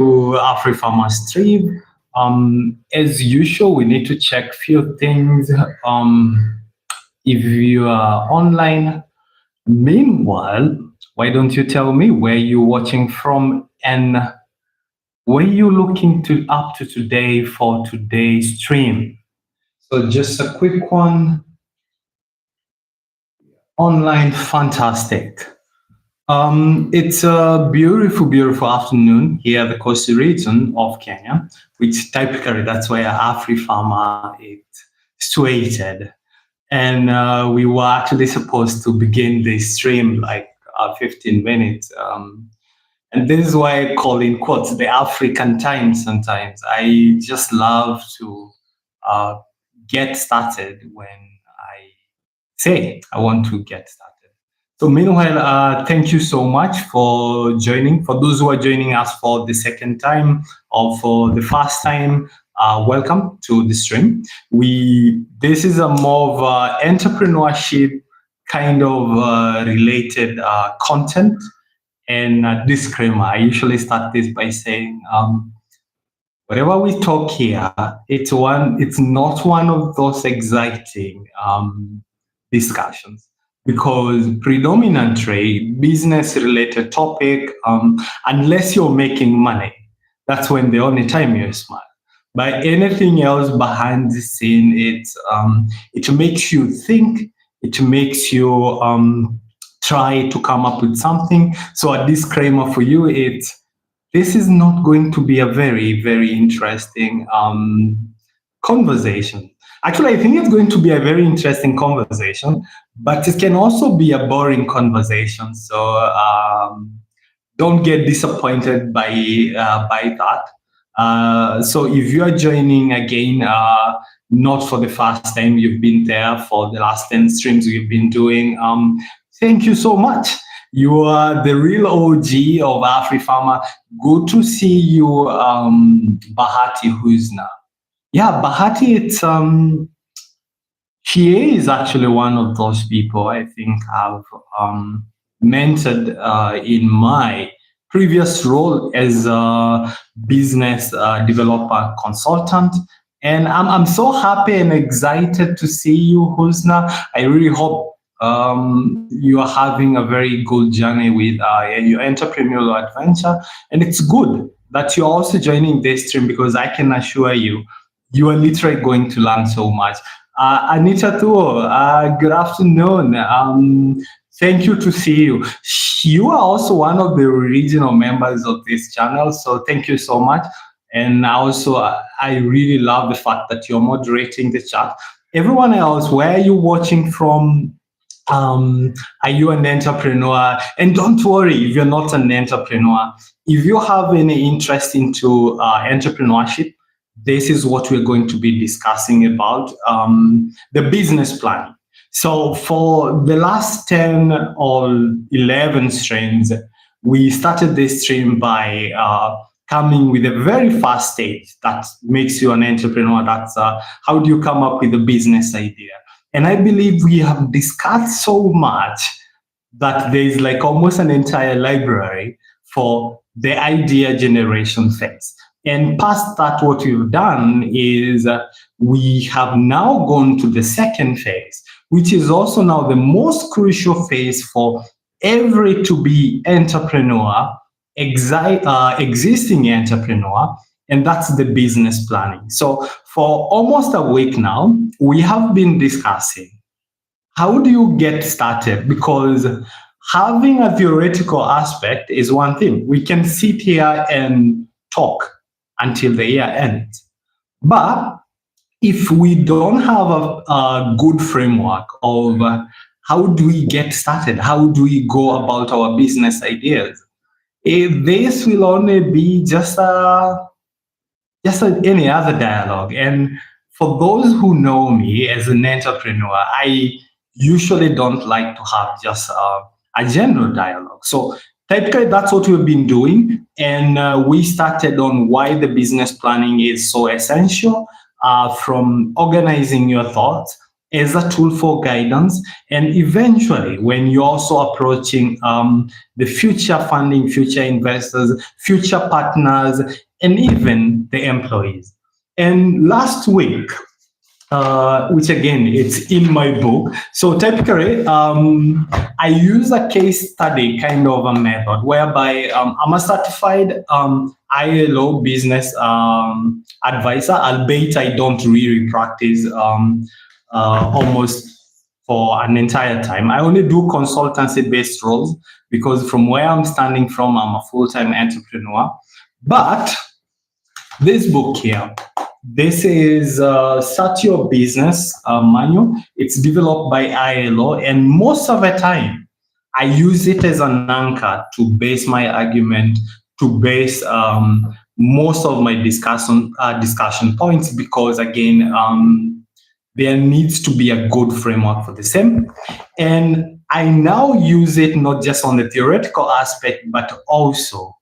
to Afrifama stream. As usual, we need to check few things. If you are online, meanwhile, why don't you tell me where you're watching from and where you're looking to up to today for today's stream? So just a quick one. Online, fantastic. It's a beautiful, beautiful afternoon here at the coastal region of Kenya, which typically that's where Afrifama is situated. And we were actually supposed to begin this stream like 15 minutes. And this is why I call in quotes the African time sometimes. I just love to get started when I say I want to get started. So meanwhile, thank you so much for joining. For those who are joining us for the second time or for the first time, welcome to the stream. This is a more of entrepreneurship kind of related content. And a disclaimer, I usually start this by saying, whatever we talk here, it's not one of those exciting discussions, because predominantly business-related topic, unless you're making money, that's when the only time you're smart. But anything else behind the scene, it makes you think, it makes you try to come up with something. So a disclaimer for you, this is not going to be a very, very interesting conversation. Actually, I think it's going to be a very interesting conversation, but it can also be a boring conversation. So don't get disappointed by that. So if you are joining again, not for the first time, you've been there for the last 10 streams we've been doing, thank you so much. You are the real OG of Afrifama. Good to see you, Bahati Huzna. Yeah, Bahati, she is actually one of those people I think I've mentored in my previous role as a business developer consultant. And I'm so happy and excited to see you, Huzna. I really hope you are having a very good journey with your entrepreneurial adventure. And it's good that you're also joining this stream, because I can assure you, you are literally going to learn so much. Anita Tuo, good afternoon. Thank you to see you. You are also one of the original members of this channel, so thank you so much. And also, I really love the fact that you're moderating the chat. Everyone else, where are you watching from? Are you an entrepreneur? And don't worry if you're not an entrepreneur. If you have any interest into entrepreneurship, this is what we're going to be discussing about, the business plan. So for the last 10 or 11 streams, we started this stream by coming with a very fast stage that makes you an entrepreneur. That's how do you come up with a business idea? And I believe we have discussed so much that there's like almost an entire library for the idea generation phase. And past that, what we've done is we have now gone to the second phase, which is also now the most crucial phase for every to-be entrepreneur, existing entrepreneur, and that's the business planning. So for almost a week now, we have been discussing how do you get started, because having a theoretical aspect is one thing. We can sit here and talk until the year ends. But if we don't have a good framework of how do we get started, how do we go about our business ideas, this will only be just any other dialogue. And for those who know me as an entrepreneur, I usually don't like to have just a general dialogue. So typically, that's what we've been doing. And we started on why the business planning is so essential, from organizing your thoughts as a tool for guidance. And eventually, when you're also approaching the future funding, future investors, future partners, and even the employees. And last week, which again, it's in my book. So typically, I use a case study kind of a method whereby I'm a certified ILO business advisor, albeit I don't really practice almost for an entire time. I only do consultancy-based roles because from where I'm standing from, I'm a full-time entrepreneur. But this book here, this is Start Your Business manual. It's developed by ILO, and most of the time, I use it as an anchor to base my argument, to base most of my discussion points, because again, there needs to be a good framework for the same. And I now use it not just on the theoretical aspect, but also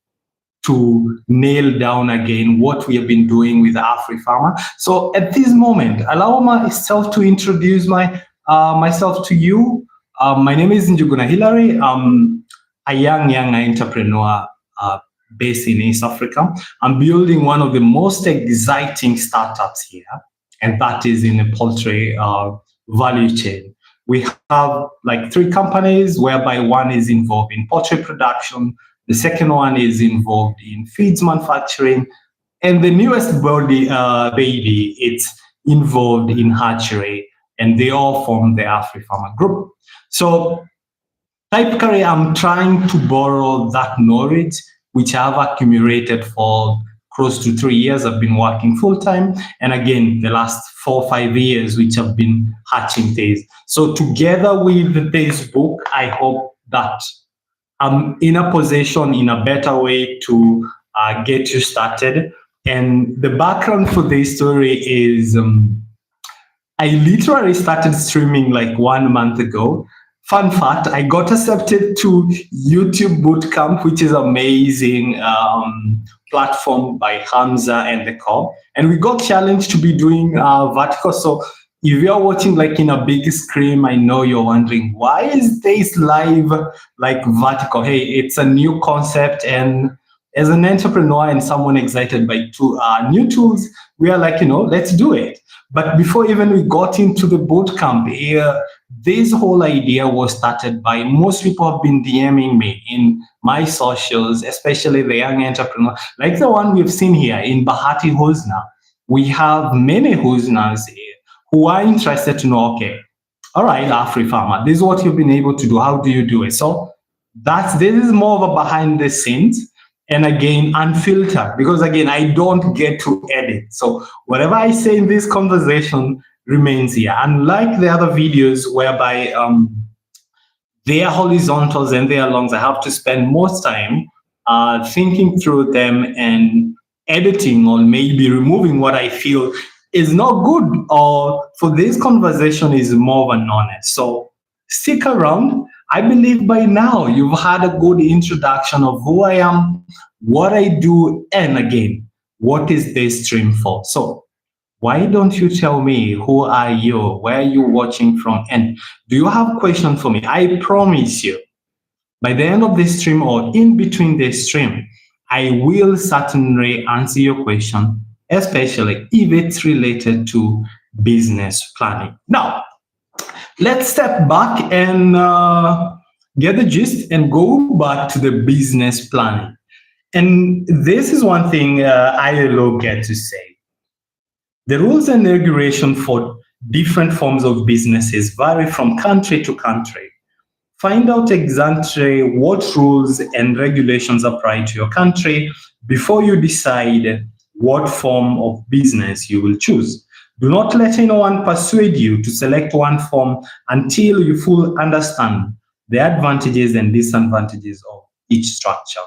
to nail down again what we have been doing with Afrifama. So at this moment, allow myself to introduce myself to you. My name is Njuguna Hilary. I'm a young entrepreneur based in East Africa. I'm building one of the most exciting startups here, and that is in the poultry value chain. We have like 3 companies, whereby one is involved in poultry production, the second one is involved in feeds manufacturing, and the newest baby, it's involved in hatchery, and they all form the Afrifama group. So typically, I'm trying to borrow that knowledge, which I've accumulated for close to 3 years. I've been working full-time, and again, the last 4 or 5 years, which have been hatching days. So together with this book, I hope that I'm in a position, in a better way, to get you started. And the background for this story is I literally started streaming like 1 month ago. Fun fact, I got accepted to YouTube Bootcamp, which is amazing platform by Hamza and the co. And we got challenged to be doing vertical. So if you're watching like in a big screen, I know you're wondering, why is this live like vertical? Hey, it's a new concept. And as an entrepreneur and someone excited by new tools, we are like, let's do it. But before even we got into the bootcamp, this whole idea was started by, most people have been DMing me in my socials, especially the young entrepreneur, like the one we've seen here in Bahati Huzna. We have many Huznas here who are interested to know, okay, all right, Afrifama, this is what you've been able to do. How do you do it? So this is more of a behind the scenes, and again, unfiltered, because again, I don't get to edit. So whatever I say in this conversation remains here. Unlike the other videos whereby they are horizontals and they are longs, I have to spend most time thinking through them and editing, or maybe removing what I feel is not good, or for this conversation is more of an honest. So stick around. I believe by now you've had a good introduction of who I am, what I do, and again, what is this stream for? So why don't you tell me, who are you, where are you watching from, and do you have a question for me? I promise you, by the end of this stream or in between this stream, I will certainly answer your question, especially if it's related to business planning. Now, let's step back and get the gist and go back to the business planning. And this is one thing ILO get to say. The rules and regulation for different forms of businesses vary from country to country. Find out exactly what rules and regulations apply to your country before you decide what form of business you will choose. Do not let anyone persuade you to select one form until you fully understand the advantages and disadvantages of each structure.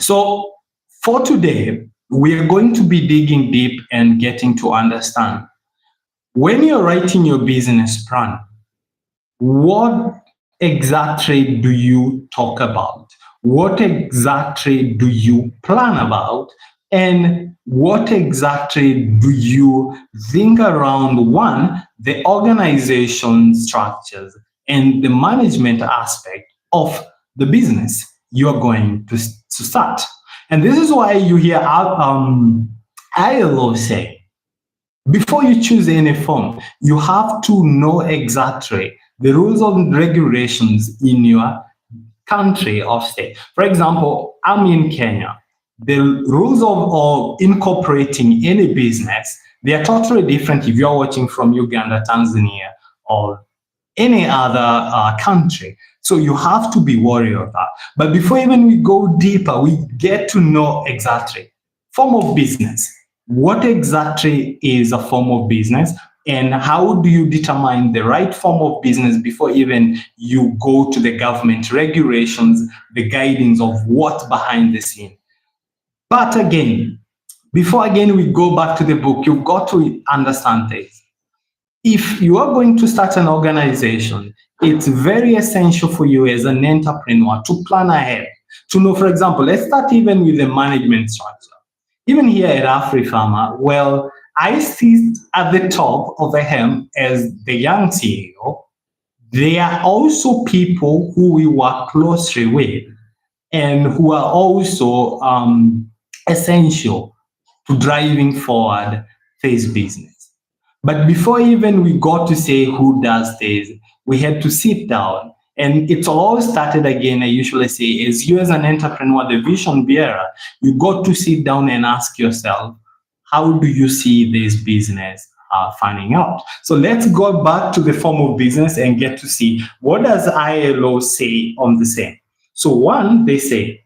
So for today, we are going to be digging deep and getting to understand, when you're writing your business plan, what exactly do you talk about? What exactly do you plan about And what exactly do you think around, one, the organization structures and the management aspect of the business you're going to start? And this is why you hear ILO say, before you choose any firm, you have to know exactly the rules and regulations in your country or state. For example, I'm in Kenya. The rules of incorporating any business, they are totally different if you're watching from Uganda, Tanzania, or any other country. So you have to be worried of that. But before even we go deeper, we get to know exactly form of business. What exactly is a form of business? And how do you determine the right form of business before even you go to the government regulations, the guidance of what's behind the scene? But again, before again we go back to the book, you've got to understand this. If you are going to start an organization, it's very essential for you as an entrepreneur to plan ahead, to know, for example, let's start even with the management structure. Even here at Afrifama, well, I sit at the top of the hem as the young CEO. There are also people who we work closely with and who are also essential to driving forward this business. But before even we got to say who does this, we had to sit down. And it's all started again, I usually say, as you as an entrepreneur, the vision bearer, you got to sit down and ask yourself, how do you see this business fanning out? So let's go back to the form of business and get to see what does ILO say on the same. So one, they say,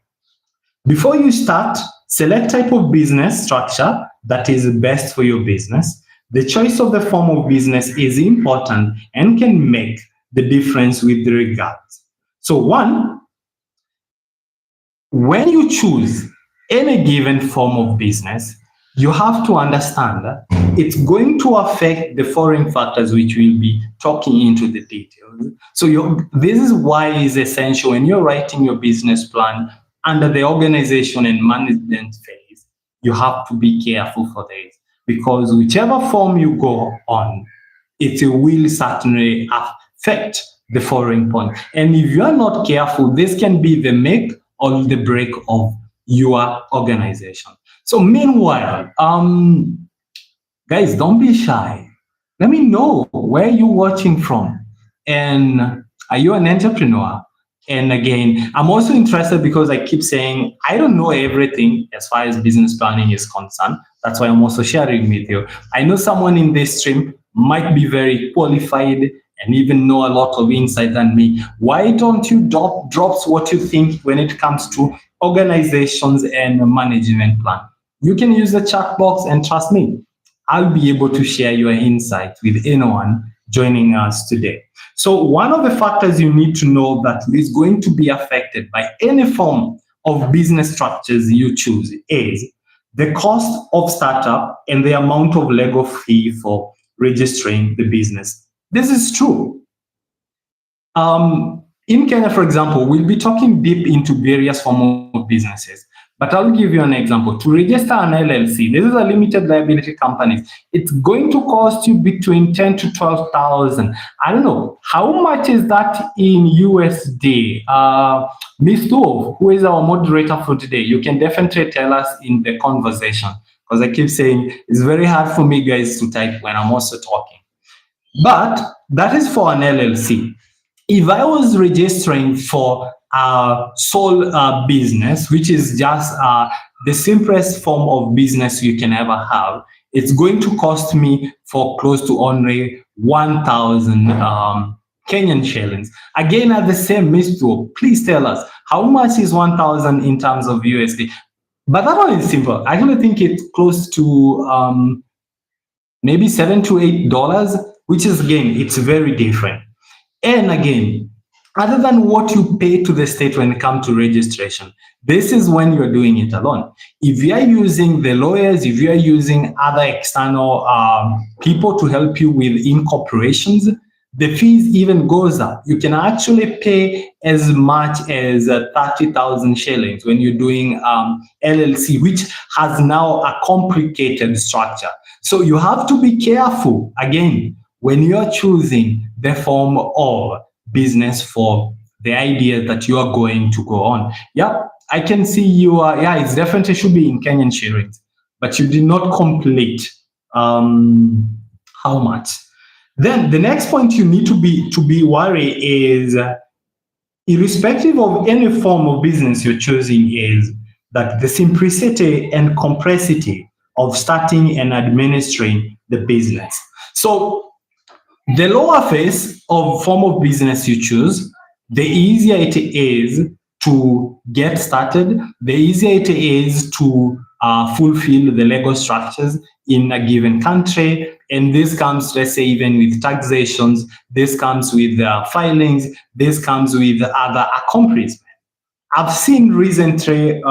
before you start, select type of business structure that is best for your business. The choice of the form of business is important and can make the difference with regards. So one, when you choose any given form of business, you have to understand that it's going to affect the foreign factors which we'll be talking into the details. So this is why it's essential when you're writing your business plan under the organization and management phase, you have to be careful for this, because whichever form you go on, it will certainly affect the foreign point. And if you are not careful, this can be the make or the break of your organization. So meanwhile, guys, don't be shy. Let me know where you're watching from. And are you an entrepreneur? And again, I'm also interested because I keep saying, I don't know everything as far as business planning is concerned. That's why I'm also sharing with you. I know someone in this stream might be very qualified and even know a lot of insight than me. Why don't you drop what you think when it comes to organizations and management plan? You can use the chat box and trust me, I'll be able to share your insight with anyone joining us today. So one of the factors you need to know that is going to be affected by any form of business structures you choose is the cost of startup and the amount of legal fee for registering the business. This is true. In Kenya, for example, we'll be talking deep into various forms of businesses. But I'll give you an example. To register an LLC, this is a limited liability company. It's going to cost you between 10 to 12,000. I don't know how much is that in USD. Ms. Dove, who is our moderator for today, you can definitely tell us in the conversation, because I keep saying it's very hard for me guys to type when I'm also talking. But that is for an LLC. If I was registering for a sole business, which is just the simplest form of business you can ever have, it's going to cost me for close to only 1,000 Kenyan shillings. Again, at the same Mr. Please tell us, how much is 1,000 in terms of USD? But that one is simple. I actually think it's close to maybe $7 to $8, which is, again, it's very different. And again, other than what you pay to the state when it comes to registration, this is when you're doing it alone. If you are using the lawyers, if you are using other external people to help you with incorporations, the fees even goes up. You can actually pay as much as 30,000 shillings when you're doing LLC, which has now a complicated structure. So you have to be careful, again, when you're choosing the form of business for the idea that you are going to go on. Yep, I can see you are, yeah, it definitely should be in Kenyan shillings, but you did not complete how much. Then the next point you need to be worried is, irrespective of any form of business you're choosing, is that the simplicity and complexity of starting and administering the business. So the lower phase of form of business you choose, the easier it is to get started, the easier it is to fulfill the legal structures in a given country. And this comes, let's say, even with taxations, this comes with filings, this comes with other accomplishments. I've seen recently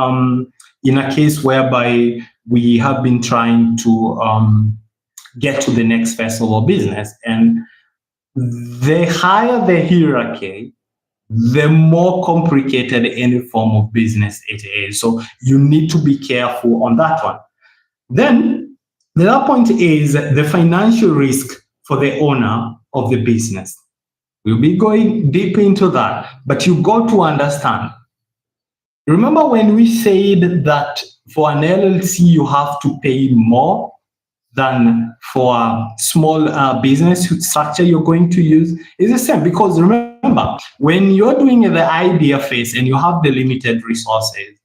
in a case whereby we have been trying to get to the next phase of our business. And the higher the hierarchy, the more complicated any form of business it is. So you need to be careful on that one. Then the other point is the financial risk for the owner of the business. We'll be going deep into that, but you got to understand. Remember when we said that for an LLC, you have to pay more than for a small business structure you're going to use? It's the same, because remember, when you're doing the idea phase and you have the limited resources,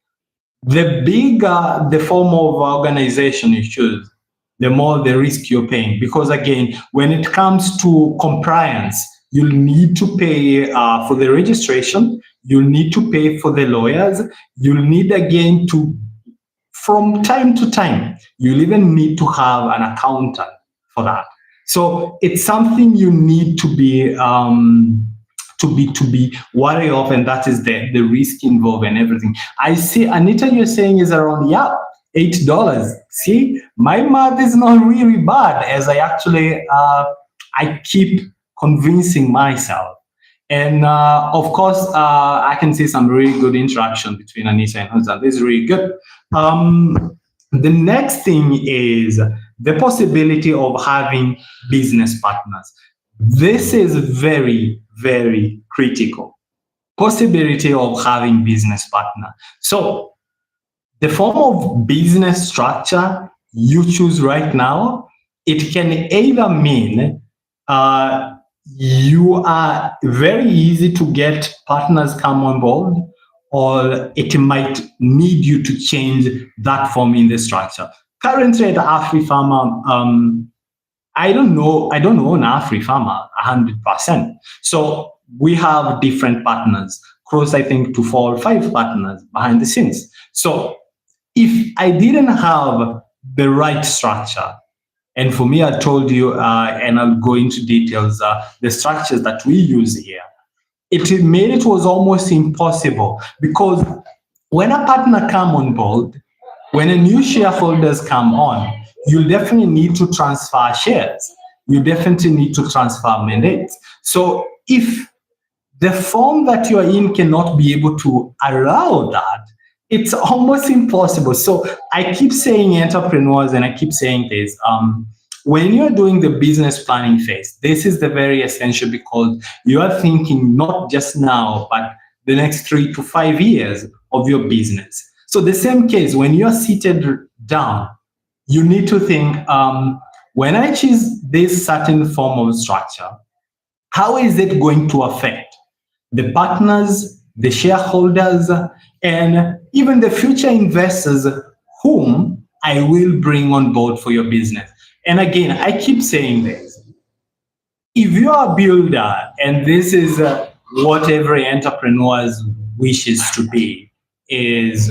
the bigger the form of organization you choose, the more the risk you're paying. Because again, when it comes to compliance, you'll need to pay for the registration, you'll need to pay for the lawyers, you'll need again to, from time to time, you'll even need to have an accountant for that. So it's something you need to be wary of, and that is the risk involved and everything. I see, Anita, you're saying is around, yeah, $8. See, my math is not really bad, as I actually I keep convincing myself. And of course, I can see some really good interaction between Anita and Hudson. This is really good. The next thing is the possibility of having business partners. This is very, very critical. Possibility of having business partner. So the form of business structure you choose right now, it can either mean you are very easy to get partners come on board, or it might need you to change that form in the structure. Currently at Afrifama, I don't own Afrifama 100%. So we have different partners, close I think to 4 or 5 partners behind the scenes. So if I didn't have the right structure, and for me, I told you, and I'll go into details, the structures that we use here, it made it was almost impossible, because when a partner come on board, when a new shareholders come on, you definitely need to transfer shares. You definitely need to transfer mandates. So if the form that you are in cannot be able to allow that, it's almost impossible. So I keep saying entrepreneurs, and I keep saying this, when you're doing the business planning phase, this is the very essential, because you are thinking not just now, but the next 3 to 5 years of your business. So the same case, when you're seated down, you need to think, when I choose this certain form of structure, how is it going to affect the partners, the shareholders, and even the future investors whom I will bring on board for your business? And again, I keep saying this. If you are a builder, and this is what every entrepreneur wishes to be, is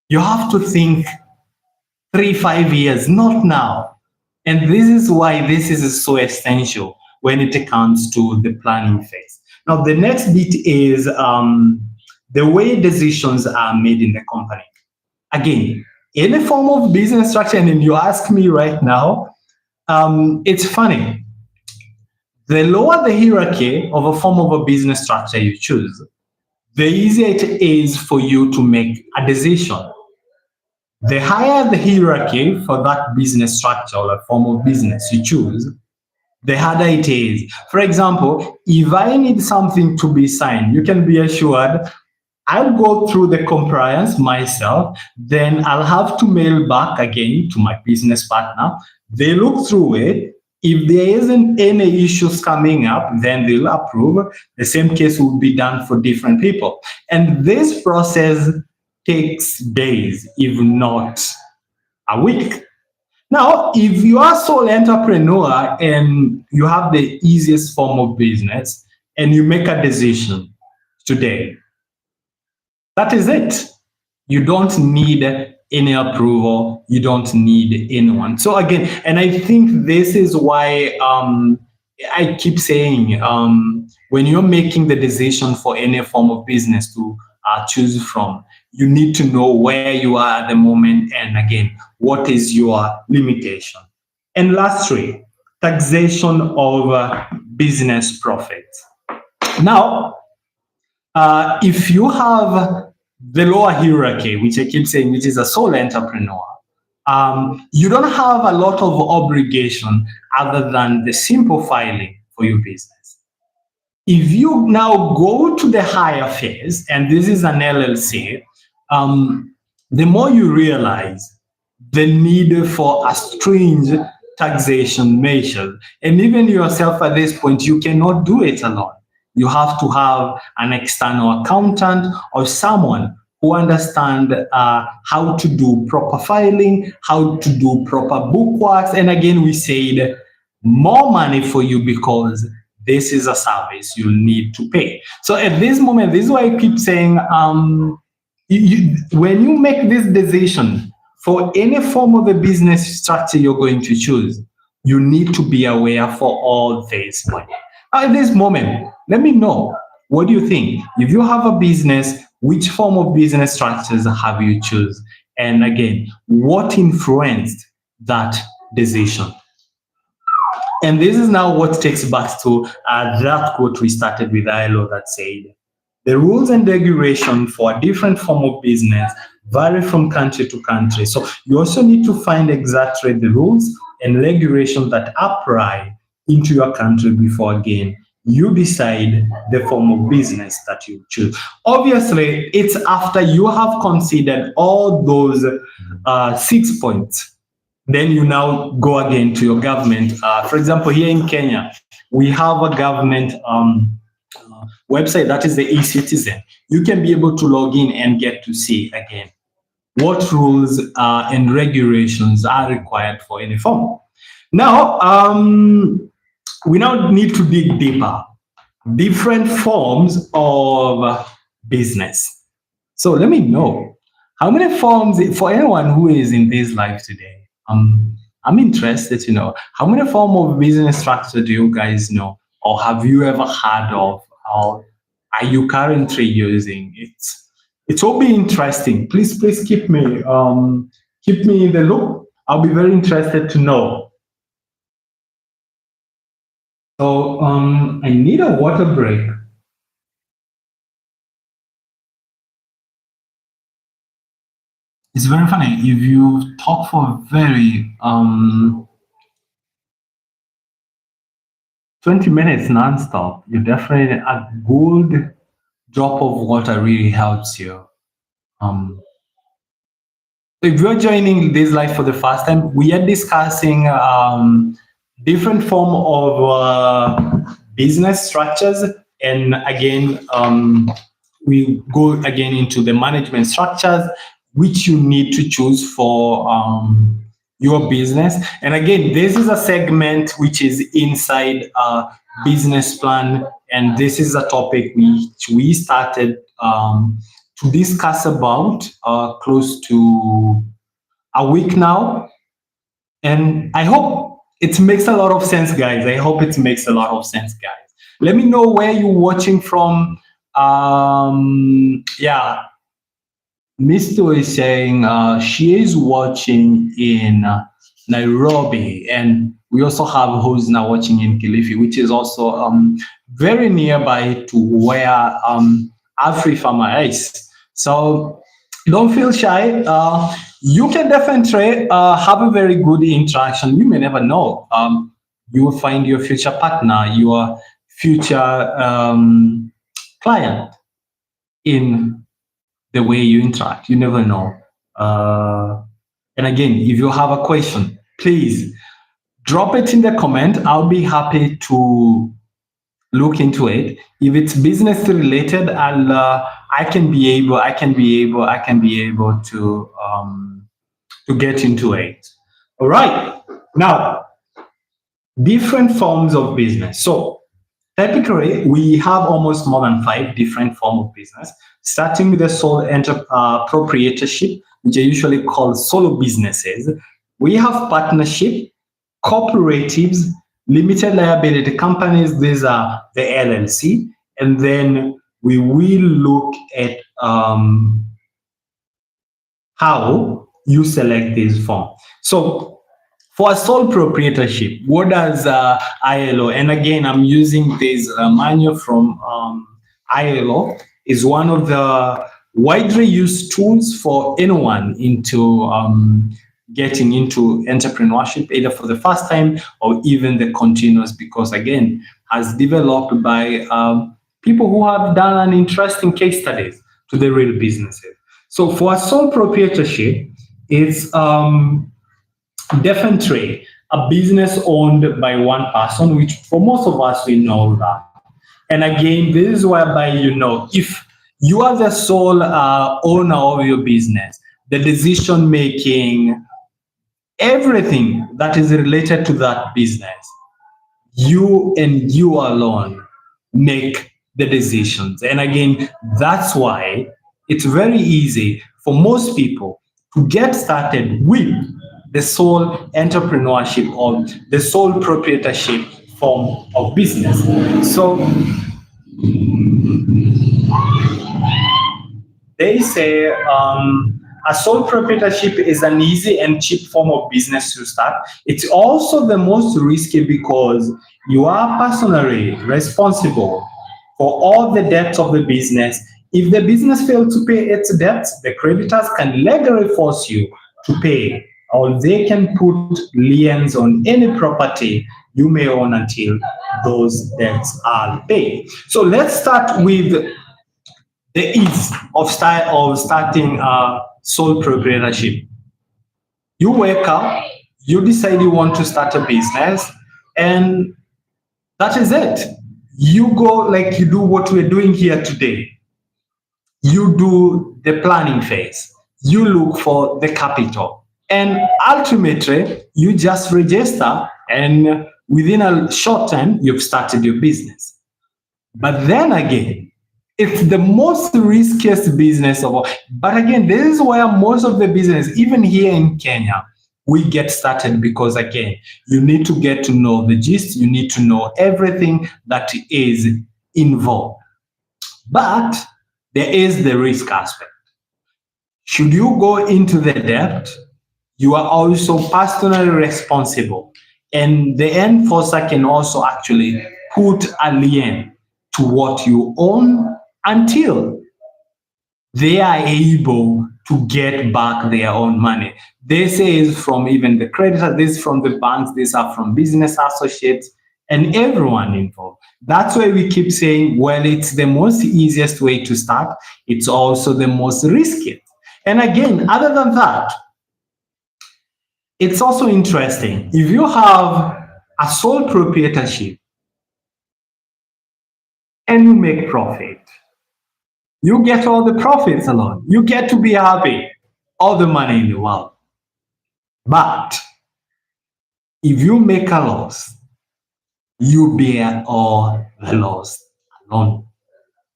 you have to think 3-5 years, not now. And this is why this is so essential when it comes to the planning phase. Now, the next bit is the way decisions are made in the company. Again, any form of business structure, and you ask me right now, it's funny. The lower the hierarchy of a form of a business structure you choose, the easier it is for you to make a decision. The higher the hierarchy for that business structure or a form of business you choose, the harder it is. For example, if I need something to be signed, you can be assured I'll go through the compliance myself, then I'll have to mail back again to my business partner. They look through it. If there isn't any issues coming up, then they'll approve. The same case will be done for different people. And this process takes days, if not a week. Now, if you are sole entrepreneur and you have the easiest form of business and you make a decision today, that is it. You don't need any approval. You don't need anyone. So again, and I think this is why I keep saying when you're making the decision for any form of business to choose from, you need to know where you are at the moment and again, what is your limitation. And lastly, taxation of business profits. Now, if you have the lower hierarchy, which I keep saying, which is a sole entrepreneur, you don't have a lot of obligation other than the simple filing for your business. If you now go to the higher phase, and this is an LLC, the more you realize the need for a stringent taxation measure, and even yourself at this point, you cannot do it alone. You have to have an external accountant or someone who understands how to do proper filing, how to do proper bookworks. And again, we said more money for you because this is a service you need to pay. So at this moment, this is why I keep saying, when you make this decision for any form of the business structure you're going to choose, you need to be aware for all this point. At this moment, let me know, what do you think? If you have a business, which form of business structures have you choose? And again, what influenced that decision? And this is now what takes back to that quote we started with ILO that said, the rules and regulation for a different form of business vary from country to country. So you also need to find exactly the rules and regulations that apply into your country before, again, you decide the form of business that you choose. Obviously, it's after you have considered all those 6 points, then you now go again to your government. For example, here in Kenya, we have a government website that is the eCitizen. You can be able to log in and get to see again what rules and regulations are required for any form. Now, we now need to dig deeper. Different forms of business. So let me know, how many forms, for anyone who is in this live today, I'm interested to know, how many forms of business structure do you guys know, or have you ever heard of, or are you currently using it? It will be interesting. Please keep me in the loop. I'll be very interested to know. So I need a water break. It's very funny, if you talk for very 20 minutes nonstop, you definitely, a good drop of water really helps you. If you're joining this live for the first time, we are discussing different form of business structures, and again, we go again into the management structures which you need to choose for your business. And again, this is a segment which is inside a business plan, and this is a topic which we started to discuss about close to a week now. And I hope it makes a lot of sense, guys. I hope it makes a lot of sense, guys. Let me know where you're watching from. Yeah, Misto is saying she is watching in Nairobi, and we also have who's now watching in Kilifi, which is also very nearby to where Afrifama is. So don't feel shy. You can definitely have a very good interaction. You may never know. You will find your future partner, your future client in the way you interact. You never know. And again, if you have a question, please drop it in the comment. I'll be happy to look into it. If it's business related, I can be able to get into it. All right. Now, different forms of business. So typically, we have almost more than 5 different forms of business, starting with the sole proprietorship, which are usually called solo businesses. We have partnership, cooperatives, limited liability companies. These are the LLC. And then we will look at how you select this form. So for a sole proprietorship, what does ILO, and again, I'm using this manual from ILO, is one of the widely used tools for anyone into getting into entrepreneurship, either for the first time or even the continuous, because again, has developed by people who have done an interesting case studies to the real businesses. So for a sole proprietorship, it's definitely a business owned by one person, which for most of us, we know that. And again, this is whereby, if you are the sole owner of your business, the decision making, everything that is related to that business, you and you alone make the decisions. And again, that's why it's very easy for most people to get started with the sole entrepreneurship or the sole proprietorship form of business. So they say a sole proprietorship is an easy and cheap form of business to start. It's also the most risky because you are personally responsible for all the debts of the business. If the business fails to pay its debts, the creditors can legally force you to pay, or they can put liens on any property you may own until those debts are paid. So let's start with the ease of starting sole proprietorship. You wake up, you decide you want to start a business, and that is it. You go like you do what we're doing here today. You do the planning phase. You look for the capital. And ultimately, you just register, and within a short time, you've started your business. But then again, it's the most riskiest business of all. But again, this is where most of the business, even here in Kenya, we get started because, again, you need to get to know the gist. You need to know everything that is involved. But there is the risk aspect. Should you go into the debt, you are also personally responsible. And the enforcer can also actually put a lien to what you own until they are able to get back their own money. This is from even the creditor, this is from the banks, these are from business associates and everyone involved. That's why we keep saying, well, it's the most easiest way to start. It's also the most risky. And again, other than that, it's also interesting. If you have a sole proprietorship and you make profit, you get all the profits alone. You get to be happy, all the money in the world. But if you make a loss, you bear all the loss alone.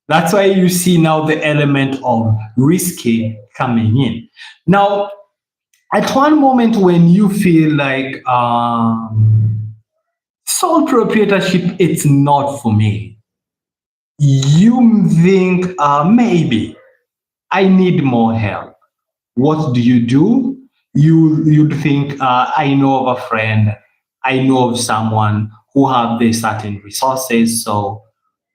That's why you see now the element of risky coming in. Now, at one moment when you feel like sole proprietorship, it's not for me, you think maybe I need more help. What do? you'd think, I know of a friend, I know of someone who have the certain resources, so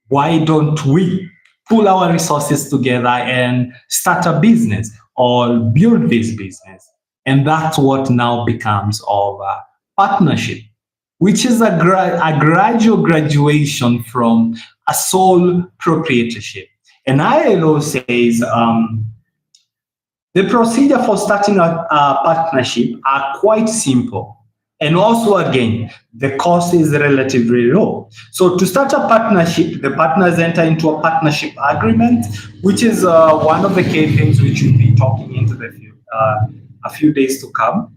why don't we pull our resources together and start a business or build this business? And that's what now becomes of a partnership, which is a gradual graduation from a sole proprietorship. And ILO says the procedure for starting a partnership are quite simple. And also, again, the cost is relatively low. So to start a partnership, the partners enter into a partnership agreement, which is one of the key things which we'll be talking into a few days to come.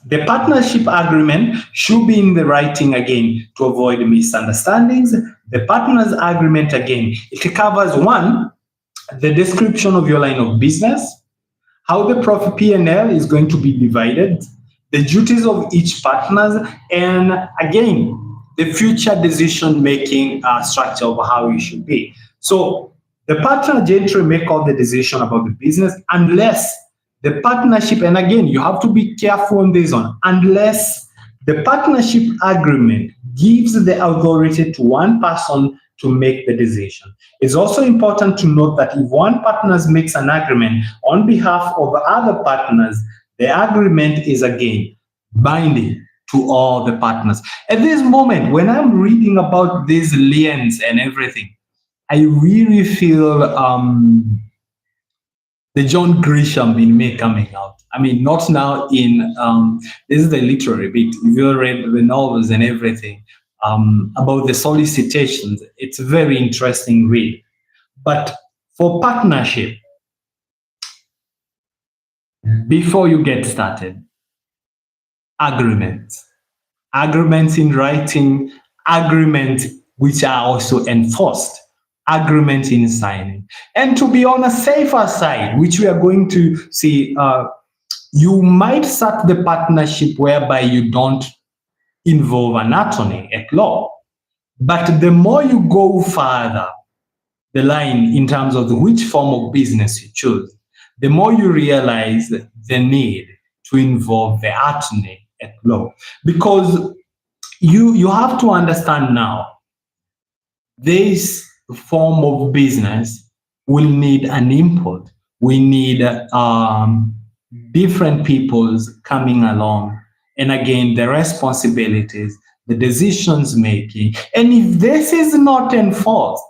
The partnership agreement should be in the writing again to avoid misunderstandings. The partners agreement, again, it covers one, the description of your line of business, how the profit P&L is going to be divided, the duties of each partner, and again, the future decision-making structure of how you should be. So the partner generally make all the decision about the business unless the partnership, and again, you have to be careful on this one, unless the partnership agreement gives the authority to one person to make the decision. It's also important to note that if one partner makes an agreement on behalf of other partners, the agreement is again binding to all the partners. At this moment, when I'm reading about these liens and everything, I really feel the John Grisham in me coming out. I mean, not now in, this is the literary bit. If you read the novels and everything about the solicitations, it's a very interesting read. But for partnership, before you get started, agreements in writing, agreements which are also enforced, agreement in signing. And to be on a safer side, which we are going to see, you might start the partnership whereby you don't involve an attorney at law. But the more you go further the line in terms of which form of business you choose, the more you realize the need to involve the attorney at law. Because you have to understand now, this form of business will need an input. We need different peoples coming along. And again, the responsibilities, the decisions making. And if this is not enforced,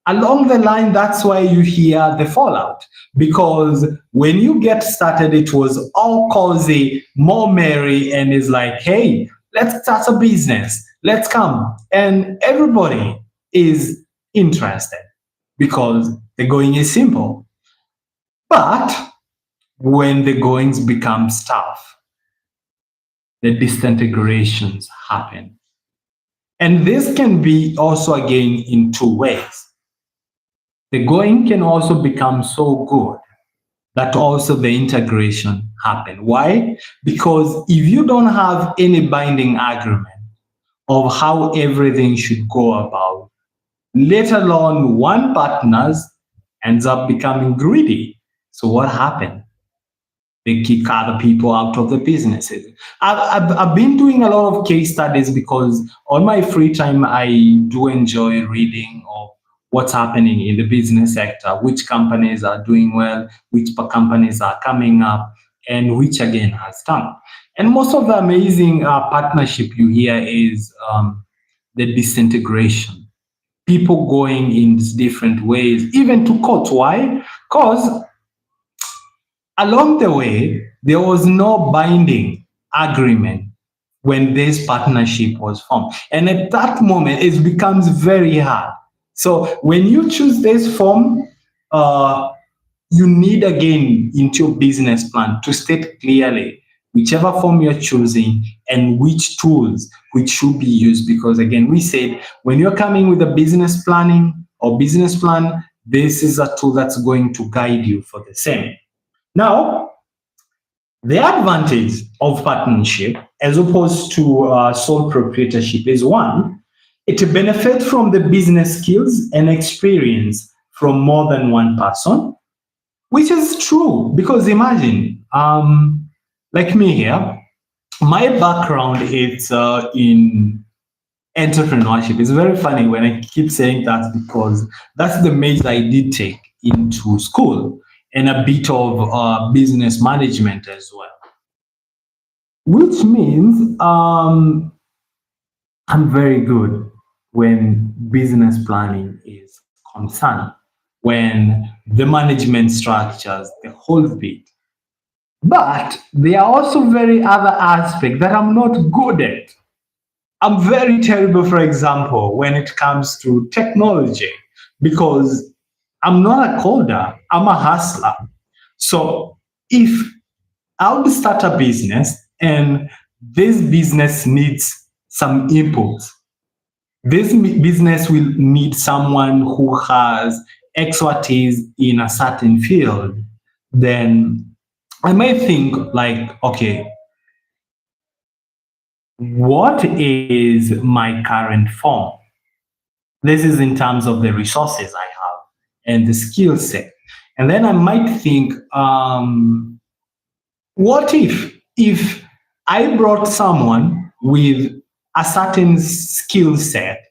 along the line, that's why you hear the fallout. Because when you get started, it was all cozy, more merry, and it's like, hey, let's start a business. Let's come. And everybody is interested because the going is simple. But when the goings become tough, the disintegrations happen. And this can be also again in two ways. The going can also become so good that also the integration happen. Why? Because if you don't have any binding agreement of how everything should go about, let alone one partner ends up becoming greedy. So what happened? They kick other people out of the businesses. I've been doing a lot of case studies because on my free time, I do enjoy reading of what's happening in the business sector, which companies are doing well, which companies are coming up, and which again has come. And most of the amazing partnership you hear is the disintegration. People going in different ways, even to court. Why? Because along the way, there was no binding agreement when this partnership was formed. And at that moment, it becomes very hard. So when you choose this form, you need again into your business plan to state clearly whichever form you're choosing and which tools which should be used. Because again, we said when you're coming with a business planning or business plan, this is a tool that's going to guide you for the same. Now, the advantage of partnership as opposed to sole proprietorship is one, it benefits from the business skills and experience from more than one person. which is true, because imagine, like me here, my background is in entrepreneurship. It's very funny when I keep saying that because that's the major I did take into school, and a bit of business management as well, which means I'm very good when business planning is concerned, when the management structures, the whole bit. But there are also very other aspects that I'm not good at. I'm very terrible, for example, when it comes to technology, because I'm not a coder, I'm a hustler. So if I would start a business and this business needs some input, this business will need someone who has expertise in a certain field, then I might think like, okay, what is my current form? This is in terms of the resources I have and the skill set. And then I might think, what if I brought someone with a certain skill set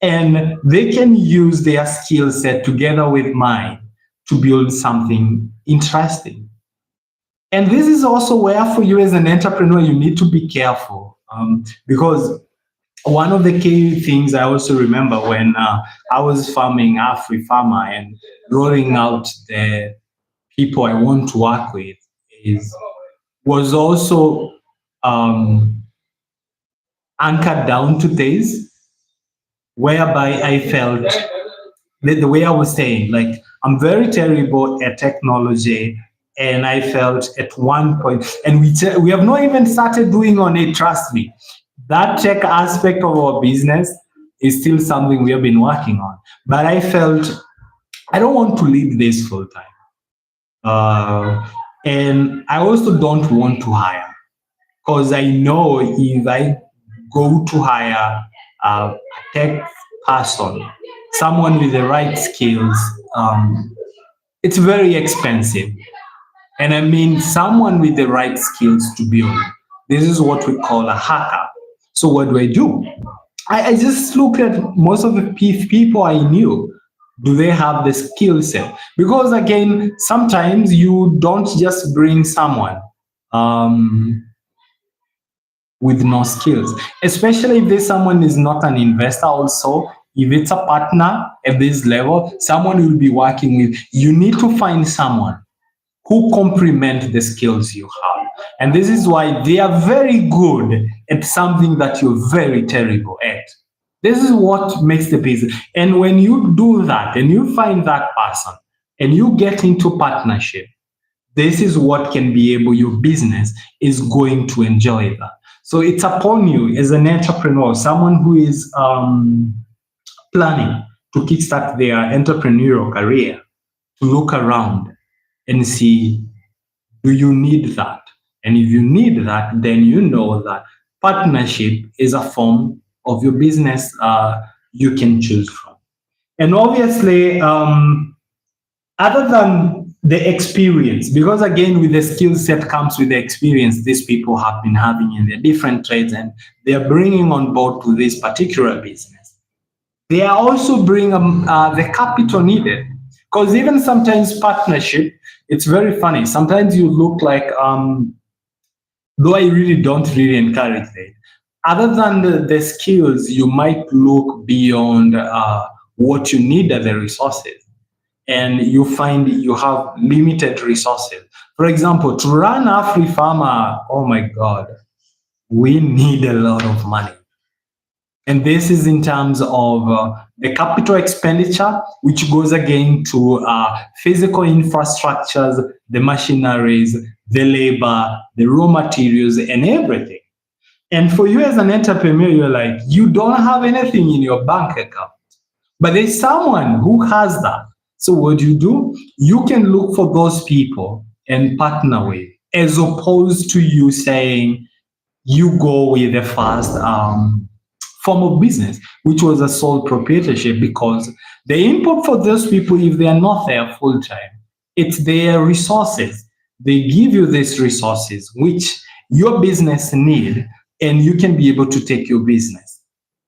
and they can use their skill set together with mine to build something interesting? And this is also where, for you as an entrepreneur, you need to be careful, because one of the key things I also remember when I was farming Afrifama and rolling out the people I want to work with was also anchored down to this, whereby I felt the way I was saying, like, I'm very terrible at technology. And I felt at one point, and we have not even started doing on it, trust me. That tech aspect of our business is still something we have been working on. But I felt I don't want to lead this full time. And I also don't want to hire, because I know if I go to hire a tech person, someone with the right skills, it's very expensive. And I mean, someone with the right skills to build. This is what we call a hacker. So what do? I just look at most of the people I knew. Do they have the skill set? Because again, sometimes you don't just bring someone with no skills, especially if this someone is not an investor also. If it's a partner at this level, someone you'll be working with, you need to find someone who complement the skills you have. And this is why they are very good at something that you're very terrible at. This is what makes the business. And when you do that and you find that person and you get into partnership, this is what can be able, your business is going to enjoy that. So it's upon you as an entrepreneur, someone who is planning to kickstart their entrepreneurial career, to look around and see, do you need that? And if you need that, then you know that partnership is a form of your business you can choose from. And obviously, other than the experience, because again, with the skill set comes with the experience these people have been having in their different trades, and they're bringing on board to this particular business. They are also bringing the capital needed. Because even sometimes partnership, it's very funny. Sometimes you look like, though I really don't really encourage it. Other than the skills, you might look beyond what you need at the resources. And you find you have limited resources. For example, to run Afrifama, oh my God, we need a lot of money. And this is in terms of the capital expenditure, which goes again to physical infrastructures, the machineries, the labor, the raw materials, and everything. And for you as an entrepreneur, you're like, you don't have anything in your bank account, but there's someone who has that. So what do? You can look for those people and partner with, as opposed to you saying you go with the first form of business, which was a sole proprietorship, because the input for those people, if they are not there full time, It's their resources. They give you these resources which your business need, and you can be able to take your business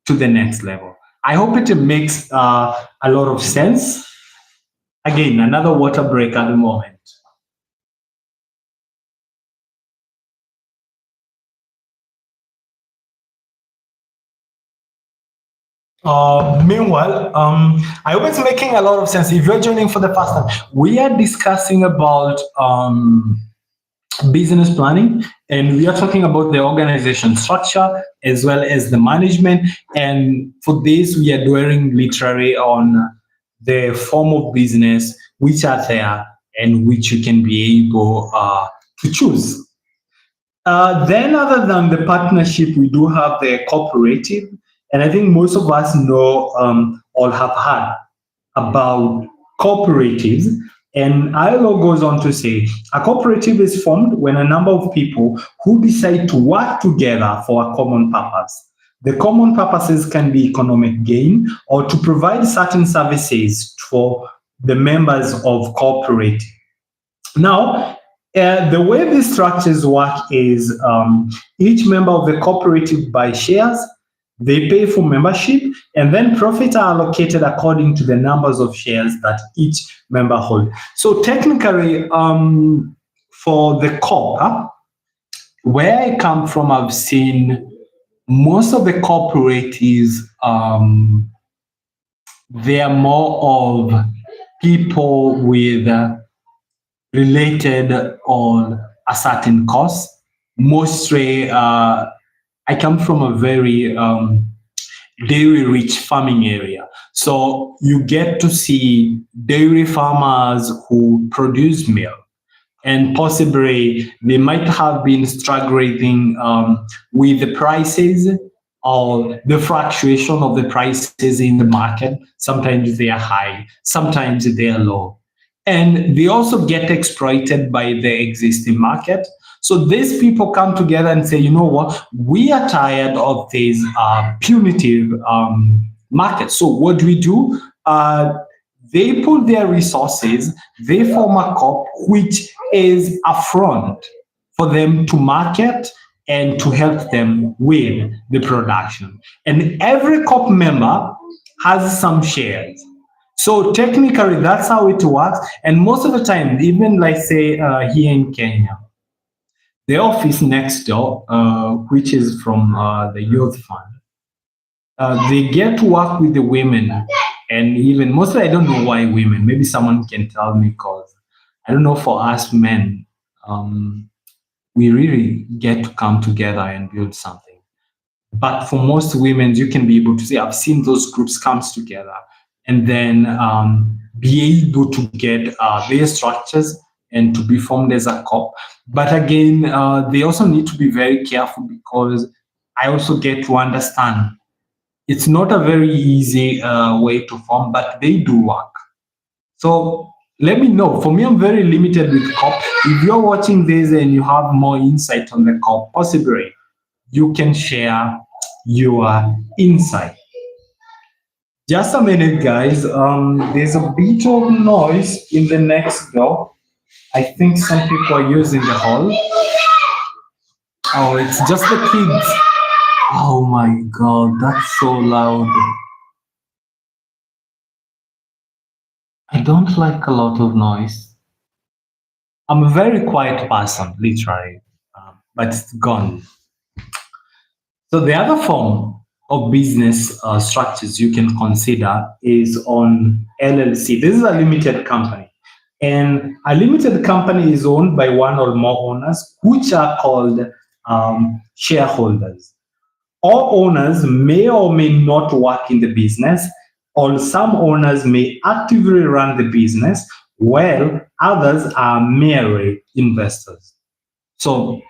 to the next level. I hope it makes a lot of sense. Again, another water break at the moment. Meanwhile, I hope it's making a lot of sense. If you're joining for the first time, we are discussing about business planning, and we are talking about the organization structure as well as the management. And for this, we are dwelling literally on the form of business which are there and which you can be able to choose. Then, other than the partnership, we do have the cooperative, and I think most of us know or have heard about cooperatives. And ILO goes on to say a cooperative is formed when a number of people who decide to work together for a common purpose. The common purposes can be economic gain or to provide certain services for the members of cooperative. Now, the way these structures work is each member of the cooperative buys shares, they pay for membership, and then profits are allocated according to the numbers of shares that each member holds. So technically, for the co-op, where I come from, I've seen most of the cooperatives, they are more of people with related on a certain cause. Mostly, I come from a very dairy rich farming area. So you get to see dairy farmers who produce milk, and possibly they might have been struggling with the prices or the fluctuation of the prices in the market. Sometimes they are high, sometimes they are low. And they also get exploited by the existing market. So these people come together and say, you know what, we are tired of this punitive market. So what do we do? They pull their resources, they form a co-op, which is a front for them to market and to help them with the production. And every co-op member has some shares. So technically, that's how it works. And most of the time, even like say here in Kenya, the office next door, which is from the youth fund, they get to work with the women. And even mostly, I don't know why women. Maybe someone can tell me, because I don't know, for us men, we really get to come together and build something. But for most women, you can be able to say, I've seen those groups comes together and then be able to get their structures and to be formed as a co-op. But again, they also need to be very careful, because I also get to understand it's not a very easy way to form, but they do work. So let me know. For me, I'm very limited with co-op. If you're watching this and you have more insight on the co-op, possibly you can share your insight. Just a minute, guys. There's a bit of noise in the next door. I think some people are using the hall. Oh, it's just the kids. Oh my God, that's so loud. I don't like a lot of noise. I'm a very quiet person, literally, but it's gone. So the other form of business structures you can consider is on LLC. This is a limited company. And a limited company is owned by one or more owners, which are called shareholders. All owners may or may not work in the business, or some owners may actively run the business, while others are merely investors. So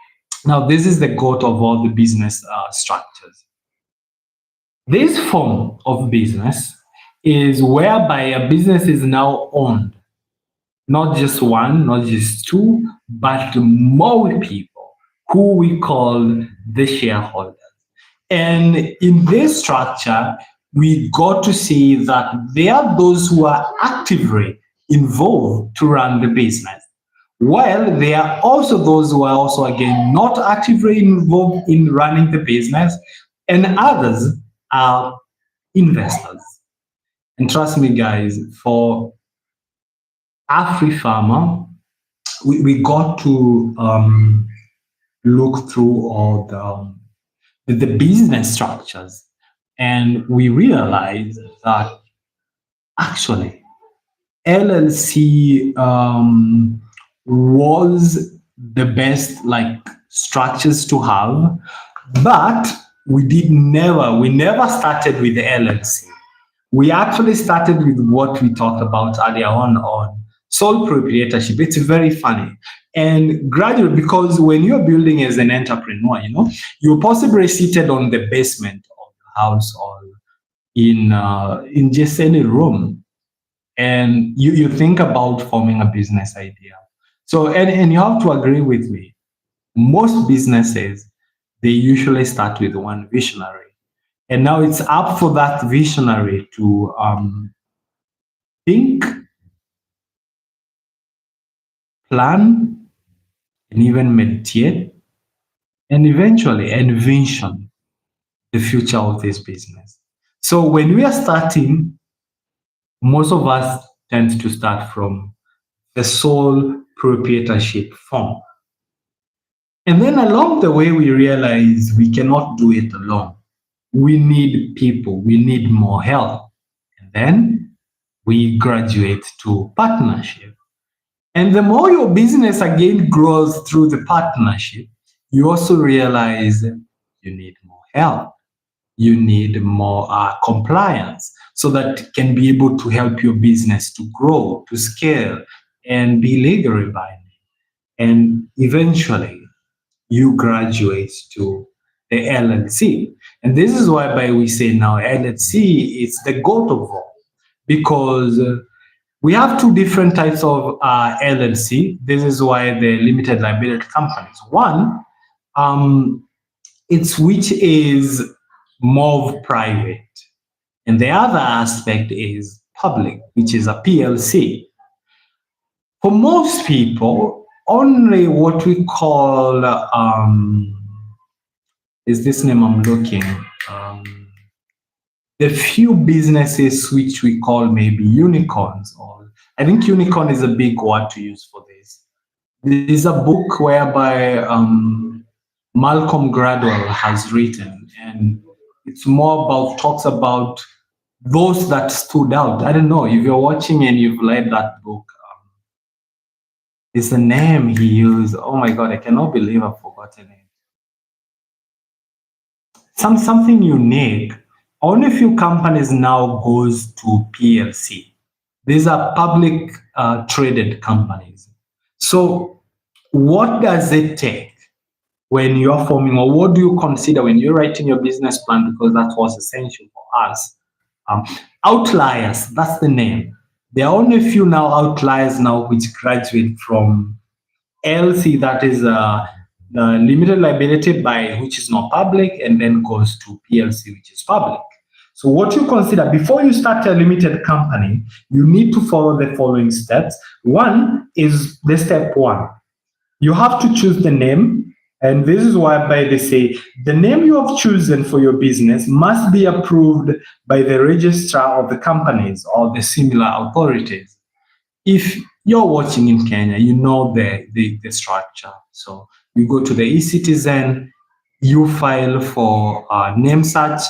now this is the goat of all the business structures. This form of business is whereby a business is now owned, not just one, not just two, but more people who we call the shareholders. And in this structure, we got to see that there are those who are actively involved to run the business. While there are also those who are also, again, not actively involved in running the business, and others are investors. And trust me, guys, for Afrifama, we got to look through all the business structures, and we realized that actually LLC was the best like structures to have, but we never started with the LLC. We actually started with what we talked about earlier on sole proprietorship. It's very funny. And gradually, because when you're building as an entrepreneur, you're possibly seated on the basement of the house or in just any room, and you think about forming a business idea. So, and you have to agree with me, most businesses, they usually start with one visionary. And now it's up for that visionary to think, plan, and even meditate, and eventually envision the future of this business. So when we are starting, most of us tend to start from the sole proprietorship form. And then along the way, we realize we cannot do it alone. We need people, we need more help. And then we graduate to partnership. And the more your business again grows through the partnership, you also realize you need more help. You need more compliance so that it can be able to help your business to grow, to scale, and be legally binding. And eventually, you graduate to the LLC. And this is why we say now LLC is the goat of all, because we have two different types of LLC. This is why the limited liability companies. One, it's which is more private. And the other aspect is public, which is a PLC. For most people, only what we call, is this name I'm looking, the few businesses which we call maybe unicorns, or I think unicorn is a big word to use for this. There is a book whereby Malcolm Gladwell has written, and it's more about, talks about those that stood out. I don't know if you're watching and you've read that book. It's a name he used. Oh my God, I cannot believe I've forgotten it. Something unique. Only a few companies now goes to PLC. These are public traded companies. So what does it take when you're forming, or what do you consider when you're writing your business plan? Because that was essential for us. Outliers, that's the name. There are only a few now outliers now which graduate from LC, that is the limited liability by which is not public, and then goes to PLC, which is public. So what you consider before you start a limited company, you need to follow the following steps. One is the step one. You have to choose the name. And this is whereby they say the name you have chosen for your business must be approved by the registrar of the companies or the similar authorities. If you're watching in Kenya, you know the structure. So you go to the eCitizen, you file for name search,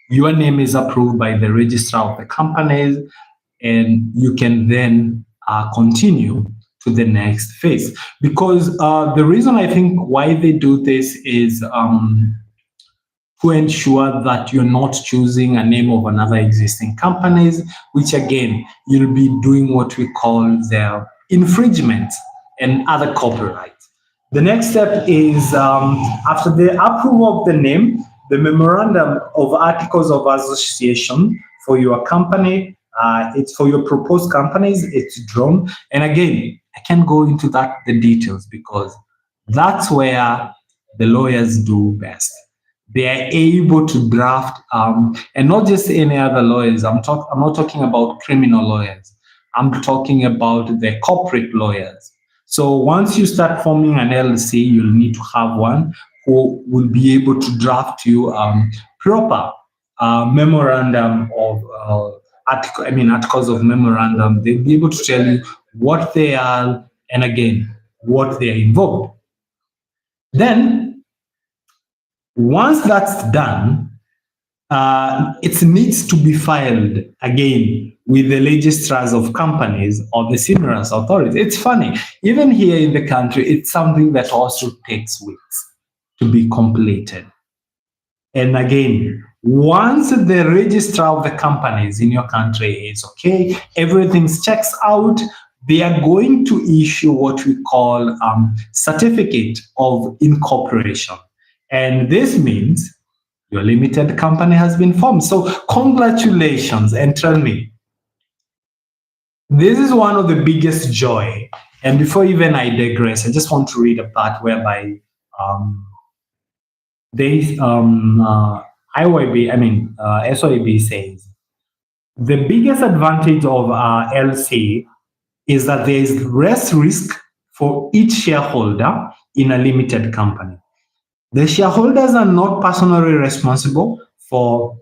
your name is approved by the registrar of the companies, and you can then continue to the next phase. Because the reason I think why they do this is to ensure that you're not choosing a name of another existing companies, which again, you'll be doing what we call the infringement and other copyright. The next step is after the approval of the name, the memorandum of articles of association for your company, it's for your proposed companies, it's drawn. And again, I can't go into the details because that's where the lawyers do best. They are able to draft, and not just any other lawyers. I'm not talking about criminal lawyers. I'm talking about the corporate lawyers. So once you start forming an LLC, you'll need to have one who will be able to draft you proper memorandum of articles of memorandum. They'll be able to tell you what they are and again what they are involved. Then once that's done, it needs to be filed again with the registrars of companies or the seniors authorities. It's funny, even here in the country, it's something that also takes weeks to be completed. And again, once the registrar of the companies in your country is okay, everything checks out, they are going to issue what we call certificate of incorporation. And this means your limited company has been formed. So congratulations, and tell me, this is one of the biggest joy. And before even I digress, I just want to read a part whereby SYB says, the biggest advantage of LC is that there is less risk for each shareholder in a limited company. The shareholders are not personally responsible for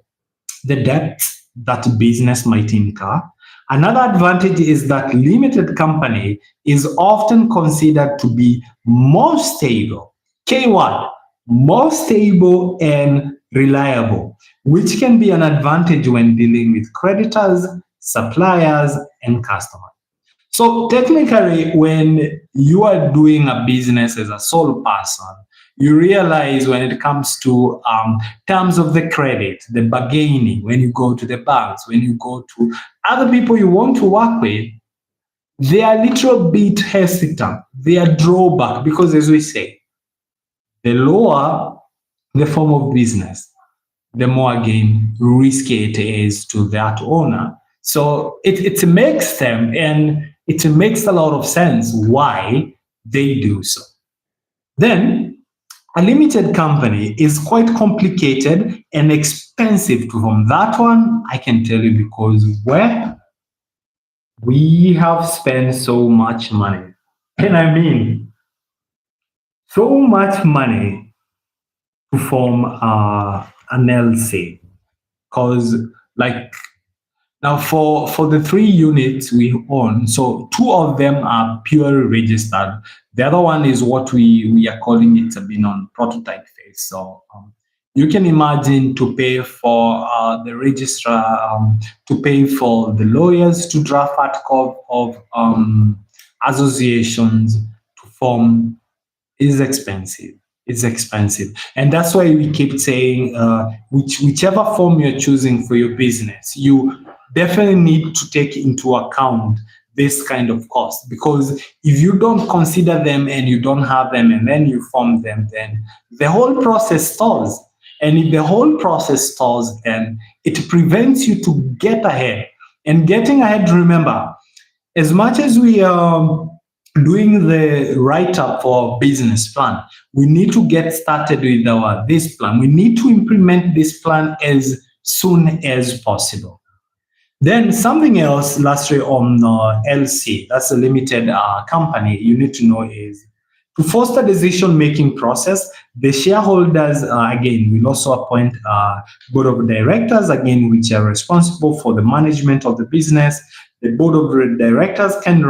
the debts that business might incur. Another advantage is that limited company is often considered to be more stable. Keyword, more stable and reliable, which can be an advantage when dealing with creditors, suppliers, and customers. So technically, when you are doing a business as a sole person, you realize when it comes to terms of the credit, the bargaining, when you go to the banks, when you go to other people you want to work with, they are a little bit hesitant. They are drawback because, as we say, the lower the form of business, the more, again, risky it is to that owner. So it makes them, and it makes a lot of sense why they do so. Then, a limited company is quite complicated and expensive to form. That one, I can tell you, because we have spent so much money. And I mean, so much money to form an LC. Because, like, now for the 3 units we own, so 2 of them are purely registered. The other one is what we are calling it been on prototype phase. So you can imagine to pay for the registrar, to pay for the lawyers to draft article of associations to form is expensive. It's expensive. And that's why we keep saying whichever form you're choosing for your business, you definitely need to take into account this kind of cost, because if you don't consider them and you don't have them and then you form them, then the whole process stalls. And if the whole process stalls, then it prevents you to get ahead. And getting ahead, remember, as much as we are doing the write-up for business plan, we need to get started with this plan. We need to implement this plan as soon as possible. Then something else, lastly, on LC, that's a limited company, you need to know is to foster decision-making process, the shareholders, again, will also appoint a board of directors, again, which are responsible for the management of the business. The board of directors can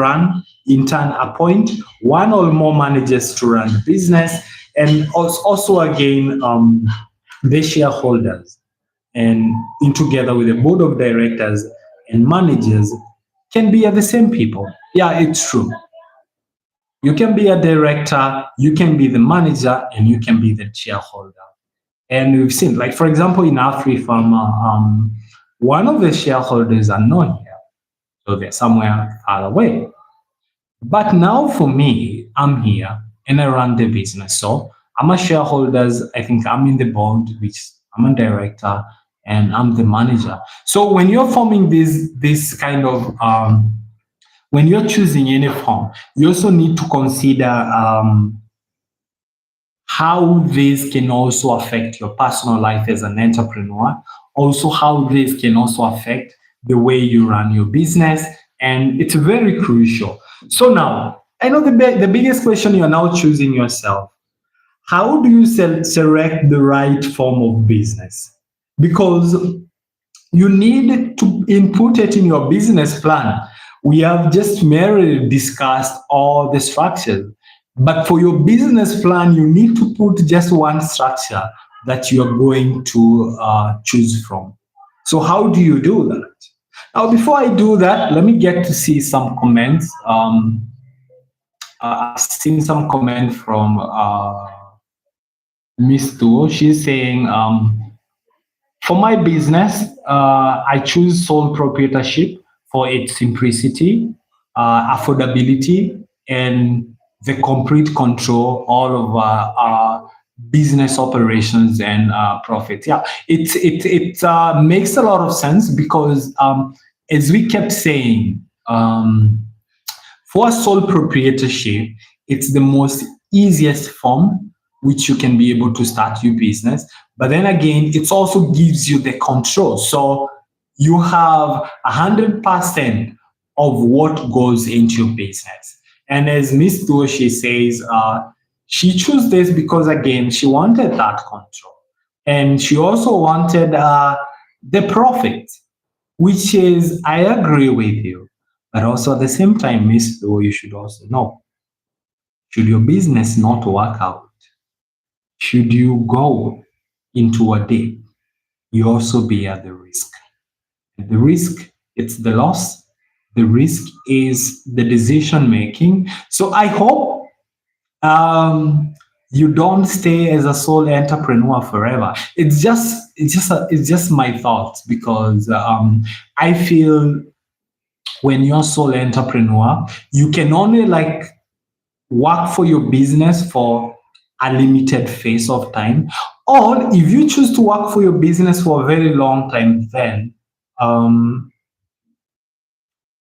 in turn, appoint 1 or more managers to run the business, and also again, the shareholders, and in together with the board of directors and managers can be the same people. Yeah, it's true. You can be a director, you can be the manager, and you can be the shareholder. And we've seen, like, for example, in Afrifama, one of the shareholders are not here, so they're somewhere far away. But now for me, I'm here and I run the business. So I'm a shareholder, I think I'm in the board, which I'm a director, and I'm the manager. So when you're forming this kind of, when you're choosing any form, you also need to consider how this can also affect your personal life as an entrepreneur. Also, how this can also affect the way you run your business, and it's very crucial. So now, I know the biggest question you're now choosing yourself. How do you select the right form of business? Because you need to input it in your business plan. We have just merely discussed all the structures, but for your business plan, you need to put just one structure that you're going to choose from. So how do you do that? Now, before I do that, let me get to see some comments. I've seen some comment from Miss Tu. She's saying, for my business, I choose sole proprietorship for its simplicity, affordability, and the complete control all of our business operations and profit. Yeah, it makes a lot of sense because, as we kept saying, for sole proprietorship, it's the most easiest form which you can be able to start your business. But then again, it also gives you the control. So you have 100% of what goes into your business. And as Miss Doshi says, she chose this because, again, she wanted that control. And she also wanted the profit, which is, I agree with you. But also at the same time, Miss Do, you should also know, should your business not work out, should you go into a debt, you also bear the risk. And the risk, it's the loss. The risk is the decision making. So I hope you don't stay as a sole entrepreneur forever. It's just my thoughts because I feel when you're a sole entrepreneur, you can only like work for your business for a limited phase of time. Or if you choose to work for your business for a very long time, then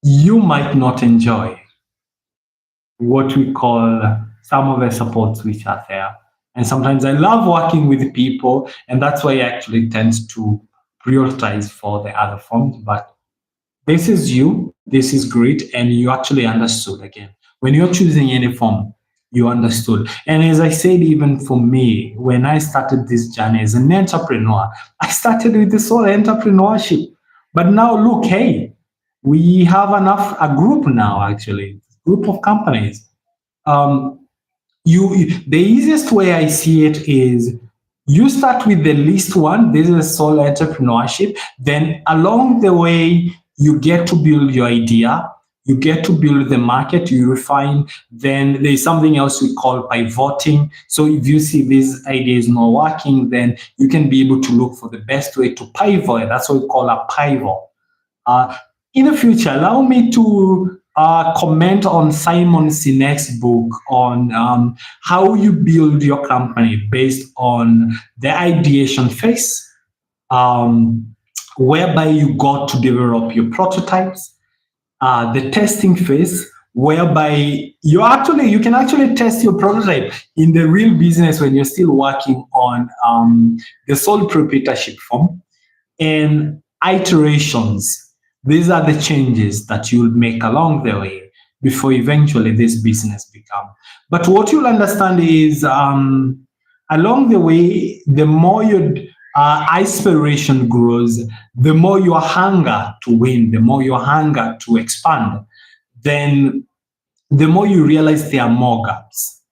you might not enjoy what we call some of the supports which are there. And sometimes I love working with people, and that's why I actually tend to prioritize for the other forms. But this is you, this is great, and you actually understood again. When you're choosing any form, you understood. And as I said, even for me, when I started this journey as an entrepreneur, I started with this whole entrepreneurship. But now look, hey, we have a group now, actually, group of companies. The easiest way I see it is you start with the least one. This is sole entrepreneurship. Then along the way, you get to build your idea. You get to build the market, you refine. Then there's something else we call pivoting. So if you see this idea is not working, then you can be able to look for the best way to pivot. That's what we call a pivot. In the future, allow me to comment on Simon Sinek's book on how you build your company based on the ideation phase, whereby you got to develop your prototypes, the testing phase, whereby you can actually test your prototype in the real business when you're still working on the sole proprietorship form, and iterations. These are the changes that you'll make along the way before eventually this business becomes. But what you'll understand is along the way, the more your aspiration grows, the more your hunger to win, the more your hunger to expand, then the more you realize there are more gaps.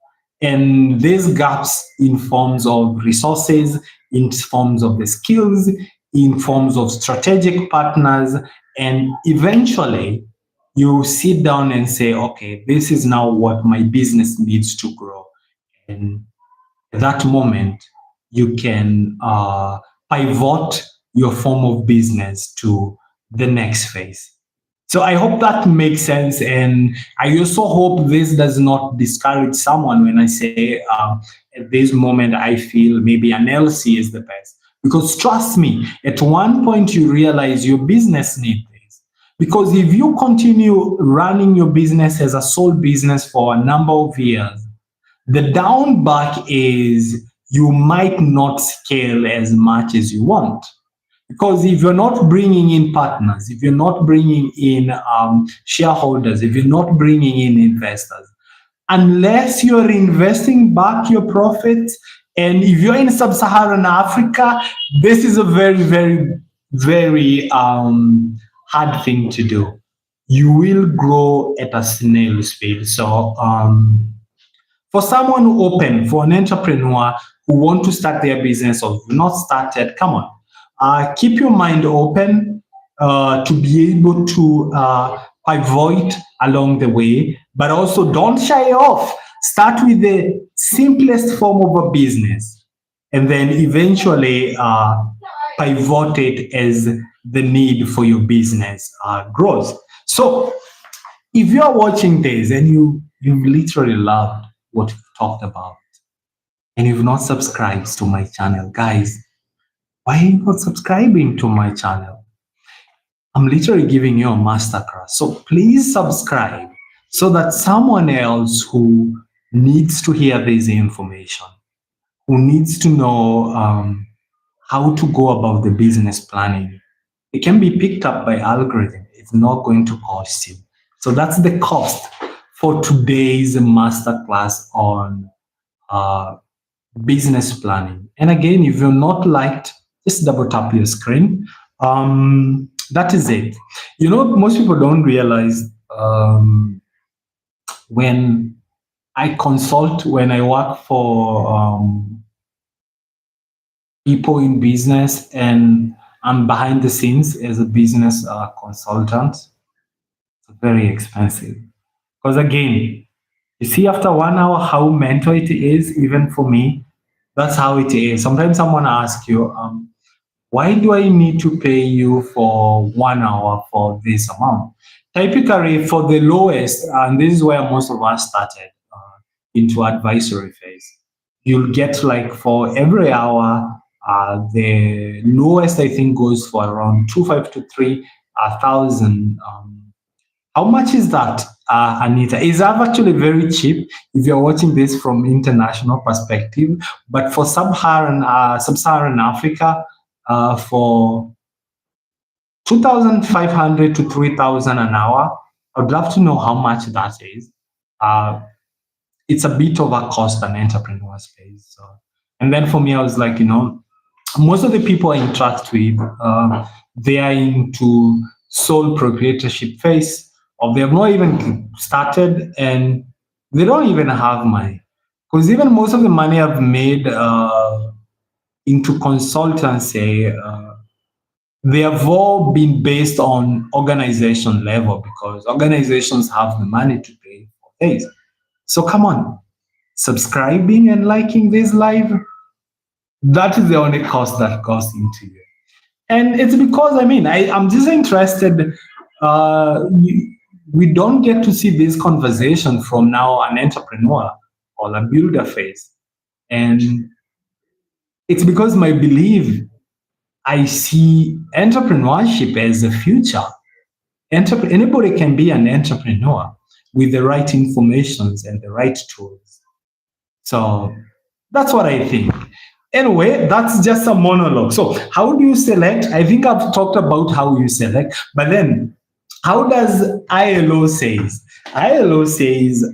And these gaps in forms of resources, in forms of the skills, in forms of strategic partners, and eventually you sit down and say, okay, this is now what my business needs to grow. And at that moment, you can pivot your form of business to the next phase. So I hope that makes sense. And I also hope this does not discourage someone when I say at this moment, I feel maybe an LC is the best. Because trust me, at one point you realize your business needs this. Because if you continue running your business as a sole business for a number of years, the down back is you might not scale as much as you want. Because if you're not bringing in partners, if you're not bringing in shareholders, if you're not bringing in investors, unless you're investing back your profits, and if you're in sub-Saharan Africa, this is a very, very, very hard thing to do. You will grow at a snail's speed. So for someone who open, for an entrepreneur who want to start their business or not started, come on, keep your mind open to be able to pivot along the way, but also don't shy off. Start with the simplest form of a business and then eventually pivot it as the need for your business grows. So if you're watching this and you've literally loved what we've talked about and you've not subscribed to my channel, guys, why are you not subscribing to my channel? I'm literally giving you a masterclass. So please subscribe so that someone else who needs to hear this information, who needs to know how to go about the business planning, it can be picked up by algorithm. It's not going to cost you. So that's the cost for today's masterclass on business planning. And again, if you're not liked, just double tap your screen. That is it. You know, most people don't realize when I consult, when I work for people in business and I'm behind the scenes as a business consultant, it's very expensive. Because again, you see after 1 hour how mental it is, even for me, that's how it is. Sometimes someone asks you, why do I need to pay you for 1 hour for this amount? Typically for the lowest, and this is where most of us started into advisory phase, you'll get like for every hour, the lowest I think goes for around 2,500 to 3,000. How much is that, Anita? Is that actually very cheap if you're watching this from international perspective? But for sub-Saharan Africa, for 2,500 to 3,000 an hour, I'd love to know how much that is. It's a bit of a cost an entrepreneur pays. So. And then for me, I was like, you know, most of the people I interact with, they are into sole proprietorship phase, or they have not even started and they don't even have money. Because even most of the money I've made into consultancy, they have all been based on organization level because organizations have the money to pay for things. So come on, subscribing and liking this live, that is the only cost that goes into you. And it's because, I mean, I'm just interested. We don't get to see this conversation from now an entrepreneur or a builder phase. And it's because my belief, I see entrepreneurship as the future. Anybody can be an entrepreneur with the right informations and the right tools. So that's what I think. Anyway, that's just a monologue. So how do you select? I think I've talked about how you select, but then how does ILO says? ILO says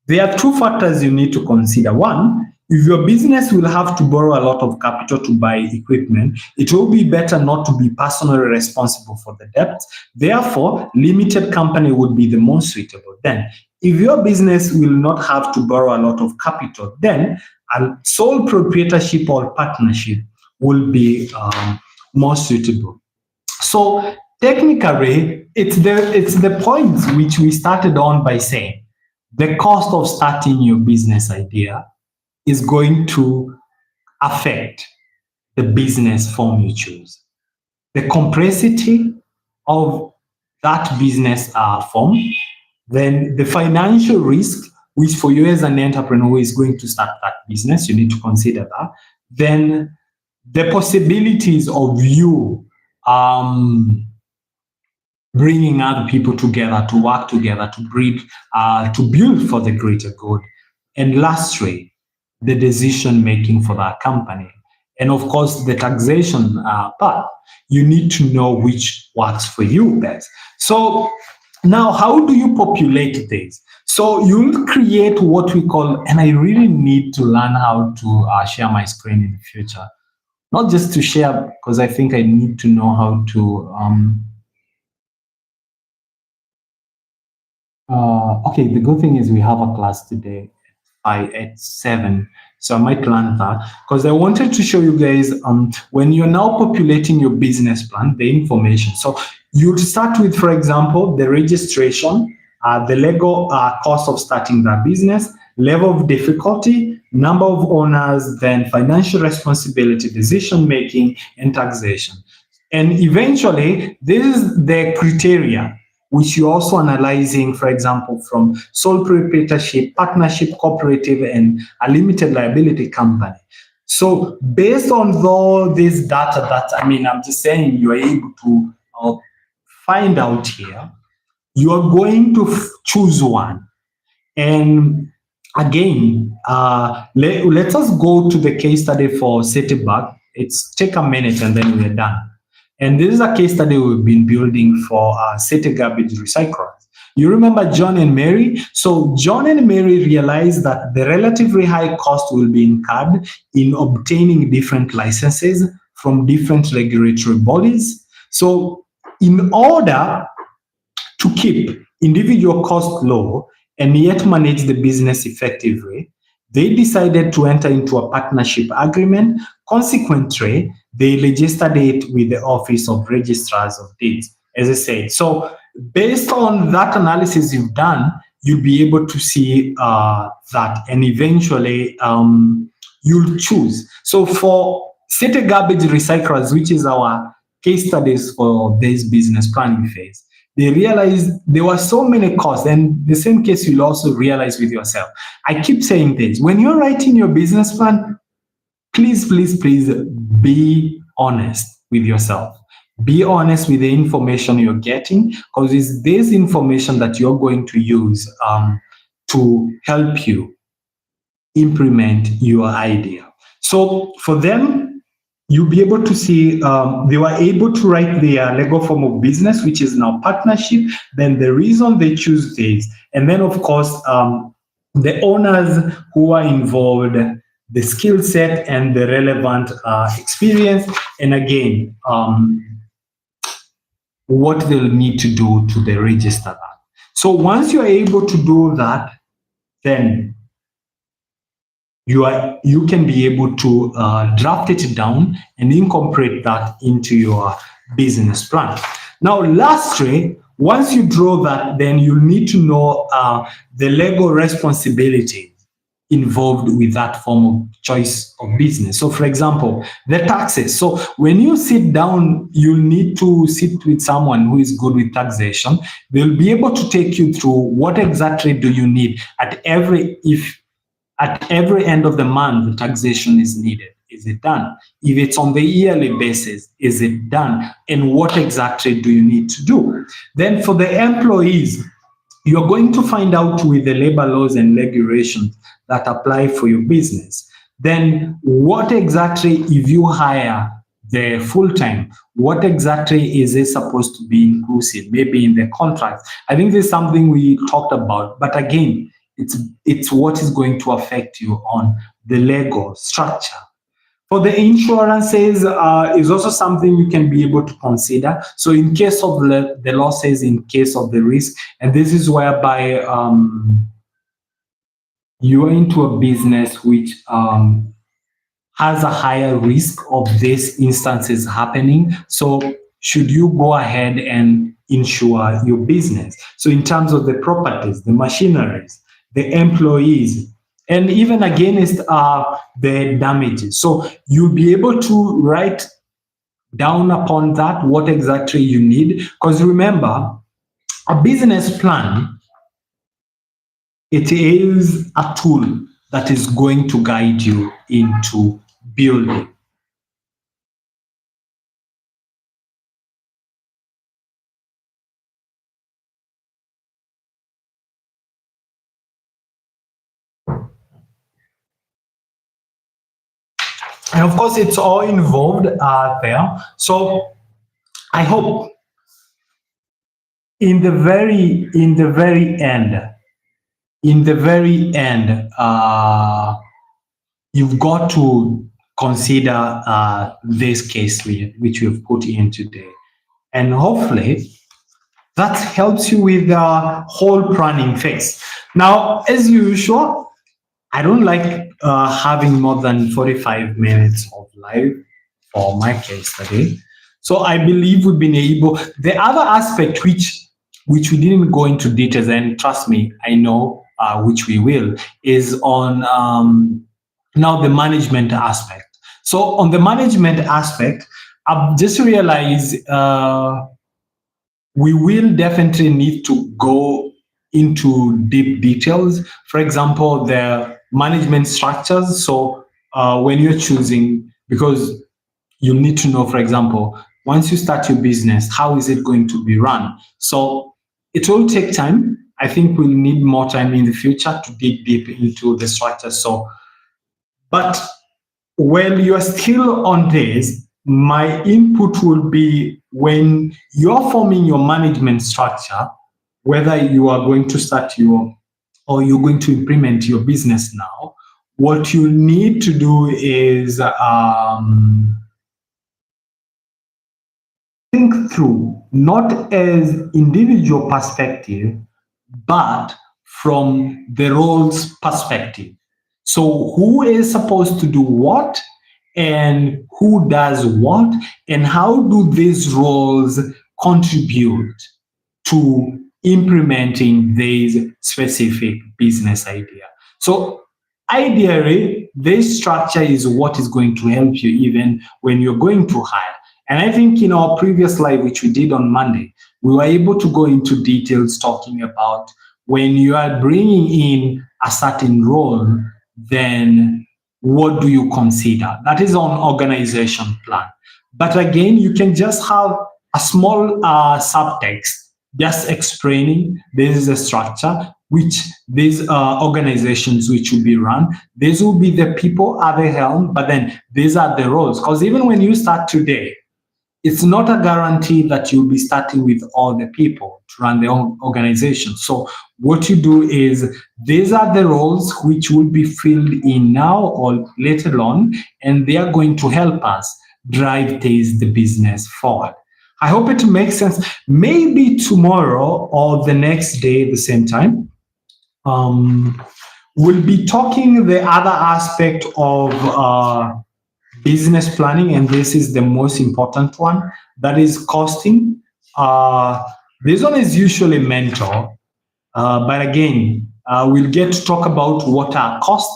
there are two factors you need to consider. One, if your business will have to borrow a lot of capital to buy equipment, it will be better not to be personally responsible for the debt. Therefore, limited company would be the most suitable. Then, if your business will not have to borrow a lot of capital, then a sole proprietorship or partnership will be more suitable. So technically, it's the point which we started on by saying the cost of starting your business idea is going to affect the business form you choose. The complexity of that business form, then the financial risk, which for you as an entrepreneur is going to start that business, you need to consider that. Then the possibilities of you bringing other people together, to work together, to build for the greater good. And lastly, the decision making for that company. and of course the taxation part. You need to know which works for you best. So now, how do you populate this? So you'll create what we call, and I really need to learn how to share my screen in the future, not just to share, because I think I need to know how to. Okay, the good thing is we have a class today at 7. So I might learn that because I wanted to show you guys when you're now populating your business plan, the information. So you'll start with, for example, the registration, the legal cost of starting that business, level of difficulty, number of owners, then financial responsibility, decision making, and taxation. And eventually, this is the criteria which you're also analyzing, for example, from sole proprietorship, partnership, cooperative, and a limited liability company. So based on all this data that, I'm just saying you're able to find out here, you are going to choose one. And again, let us go to the case study for Citibank. It's take a minute and then we're done. And this is a case study we've been building for city garbage recyclers. You remember John and Mary? So John and Mary realized that the relatively high cost will be incurred in obtaining different licenses from different regulatory bodies. So in order to keep individual costs low and yet manage the business effectively, they decided to enter into a partnership agreement. Consequently, they registered it with the Office of Registrars of Deeds, as I said. So based on that analysis you've done, you'll be able to see that, and eventually you'll choose. So for city garbage recyclers, which is our case studies for this business planning phase, they realized there were so many costs, and the same case you'll also realize with yourself. I keep saying this, when you're writing your business plan, please be honest with yourself. Be honest with the information you're getting, because it's this information that you're going to use to help you implement your idea. So for them, you'll be able to see they were able to write their legal form of business, which is now partnership. Then the reason they choose this, and then of course the owners who are involved, the skill set and the relevant experience, and again what they'll need to do to the register that. So once you're able to do that, then you can be able to draft it down and incorporate that into your business plan. Now, lastly, once you draw that, then you need to know the legal responsibility involved with that form of choice of business. So, for example, the taxes. So, when you sit down, you need to sit with someone who is good with taxation. They'll be able to take you through what exactly do you need at every end of the month, the taxation is needed. Is it done? If it's on the yearly basis, is it done? And what exactly do you need to do? Then for the employees, you're going to find out with the labor laws and regulations that apply for your business. Then what exactly, if you hire the full-time, what exactly is it supposed to be inclusive, maybe in the contract? I think this is something we talked about, but again, it's what is going to affect you on the legal structure. For the insurances, is also something you can be able to consider. So in case of the losses, in case of the risk, and this is whereby you are into a business which has a higher risk of these instances happening. So should you go ahead and insure your business? So in terms of the properties, the machineries, the employees, and even against the damages. So you'll be able to write down upon that what exactly you need. Because remember, a business plan, it is a tool that is going to guide you into building. And of course, it's all involved there. So I hope in the very end, you've got to consider this case which we've put in today. And hopefully that helps you with the whole planning phase. Now, as usual, I don't like having more than 45 minutes of live for my case study. So I believe we've been able. The other aspect which we didn't go into details, and trust me, I know which we will, is on now the management aspect. So on the management aspect, I've just realized we will definitely need to go into deep details. For example, the management structures. So when you're choosing, because you need to know, for example, once you start your business, how is it going to be run? So it will take time. I think we'll need more time in the future to dig deep into the structure. So, but while you're still on this, my input will be when you're forming your management structure, whether you are going to start or you're going to implement your business now, what you need to do is think through, not as individual perspective, but from the roles perspective. So who is supposed to do what and who does what, and how do these roles contribute to implementing this specific business idea? So ideally, this structure is what is going to help you even when you're going to hire. And I think in our previous live, which we did on Monday, we were able to go into details talking about when you are bringing in a certain role, then what do you consider? That is on organization plan. But again, you can just have a small subtext, just explaining this is a structure, which these organizations which will be run. These will be the people at the helm, but then these are the roles. Because even when you start today, it's not a guarantee that you'll be starting with all the people to run their own organization. So what you do is these are the roles which will be filled in now or later on, and they are going to help us drive the business forward. I hope it makes sense. Maybe tomorrow or the next day at the same time, we'll be talking the other aspect of business planning, and this is the most important one, that is costing. This one is usually mental, but again, we'll get to talk about what are costs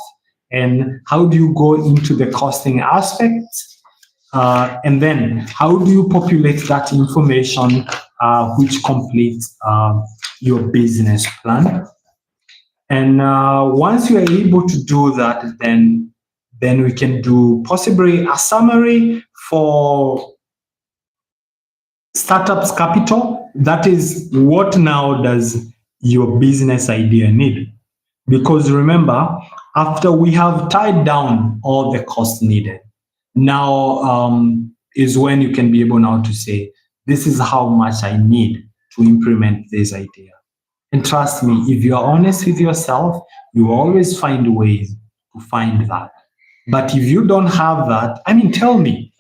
and how do you go into the costing aspects, and then how do you populate that information which completes your business plan. And once you are able to do that, then we can do possibly a summary for startups capital. That is, what now does your business idea need? Because remember, after we have tied down all the costs needed, now is when you can be able now to say, this is how much I need to implement this idea. And trust me, if you're honest with yourself, you always find ways to find that. But if you don't have that, I mean, tell me,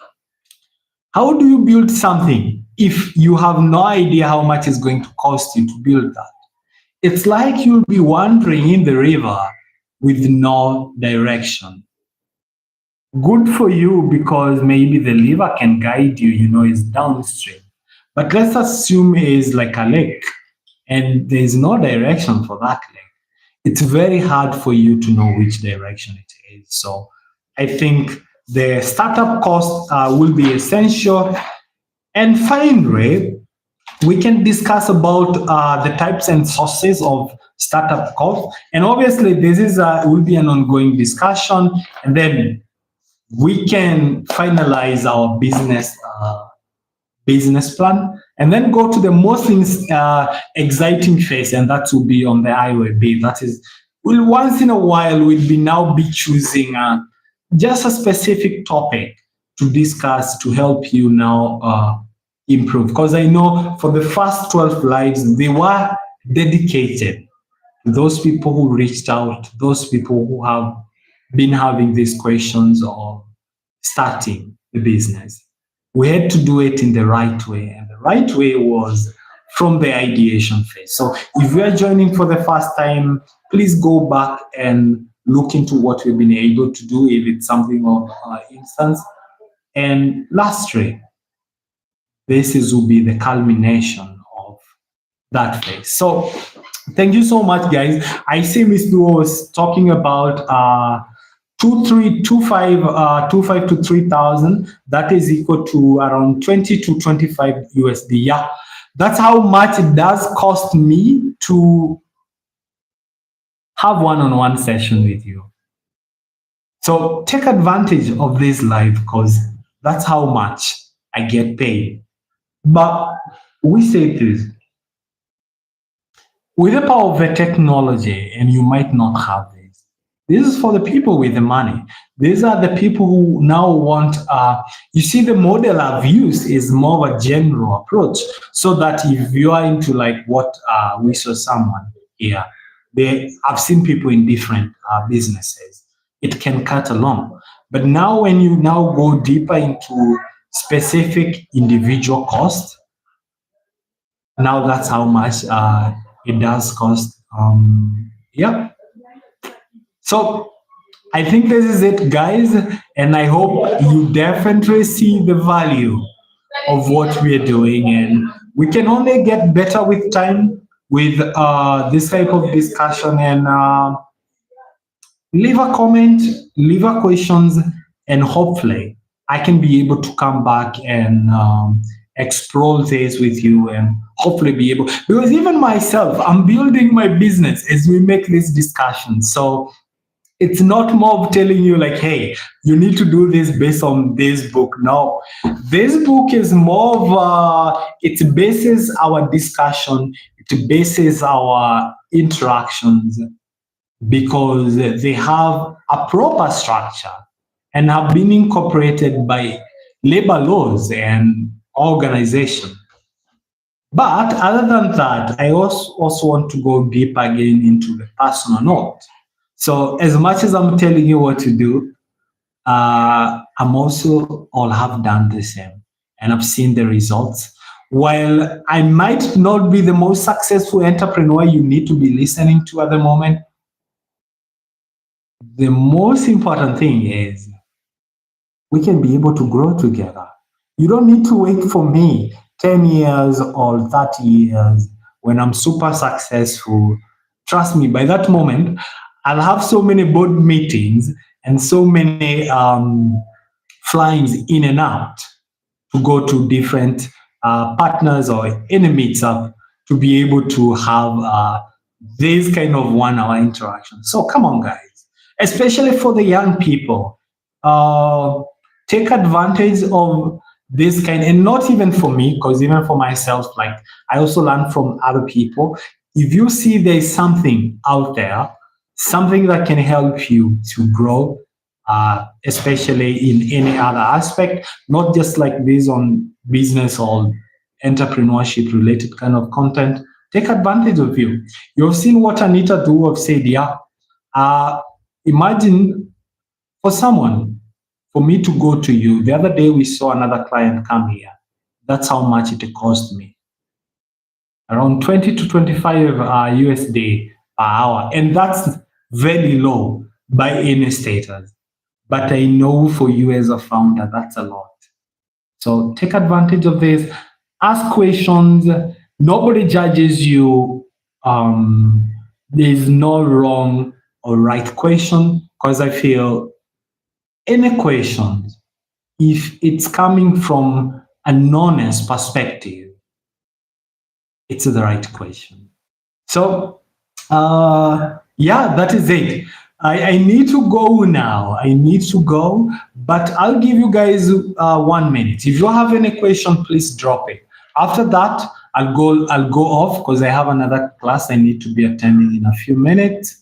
how do you build something if you have no idea how much it's going to cost you to build that? It's like you'll be wandering in the river with no direction. Good for you, because maybe the river can guide you, it's downstream. But let's assume it's like a lake and there's no direction for that lake. It's very hard for you to know which direction it is. So I think the startup cost will be essential. And finally, we can discuss about the types and sources of startup cost. And obviously, this will be an ongoing discussion. And then we can finalize our business plan, and then go to the most exciting phase, and that will be on the ILO SIYB. That is, once in a while, we'll be choosing just a specific topic to discuss to help you now improve. Because I know for the first 12 lives, they were dedicated to those people who reached out, those people who have been having these questions of starting the business. We had to do it in the right way, and the right way was from the ideation phase. So if you are joining for the first time, please go back and look into what we've been able to do, if it's something of instance. And lastly, this will be the culmination of that phase. So thank you so much, guys. I see Ms. Duo was talking about 25 to 3,000. That is equal to around 20 to 25 USD. Yeah, that's how much it does cost me to have one-on-one session with you. So take advantage of this live, because that's how much I get paid. But we say this, with the power of the technology, and you might not have this. This is for the people with the money. These are the people who now want, you see, the model I've used is more of a general approach, so that if you are into like what we saw someone here, I've seen people in different businesses, it can cut along. But now when you now go deeper into specific individual cost, now that's how much it does cost. Yeah. So I think this is it, guys, and I hope you definitely see the value of what we are doing, and we can only get better with time with this type of discussion. And leave a comment, leave a questions, and hopefully I can be able to come back and explore this with you, and hopefully be able, because even myself, I'm building my business as we make this discussion. So it's not more of telling you like, hey, you need to do this based on this book. No, this book is more of, it bases our discussion, it bases our interactions, because they have a proper structure and have been incorporated by labor laws and organization. But other than that, I also want to go deep again into the personal note. So as much as I'm telling you what to do, I'm also all have done the same, and I've seen the results. While I might not be the most successful entrepreneur you need to be listening to at the moment, the most important thing is we can be able to grow together. You don't need to wait for me 10 years or 30 years when I'm super successful. Trust me, by that moment, I'll have so many board meetings and so many flyings in and out to go to different partners or any meetup to be able to have this kind of 1 hour interaction. So come on, guys, especially for the young people, take advantage of this kind, and not even for me, because even for myself, like I also learn from other people. If you see there's something out there, something that can help you to grow, especially in any other aspect, not just like this on business or entrepreneurship related kind of content, take advantage of you. You've seen what Anita do have said, yeah. Imagine for someone, for me to go to you, the other day we saw another client come here. That's how much it cost me. Around 20 to 25 USD per hour. And that's very low by any status. But I know for you as a founder, that's a lot. So take advantage of this. Ask questions. Nobody judges you. There's no wrong or right question, because I feel any questions, if it's coming from an honest perspective, it's the right question. So, yeah, that is it. I need to go now. I need to go, but I'll give you guys 1 minute. If you have any question, please drop it. After that, I'll go off because I have another class I need to be attending in a few minutes.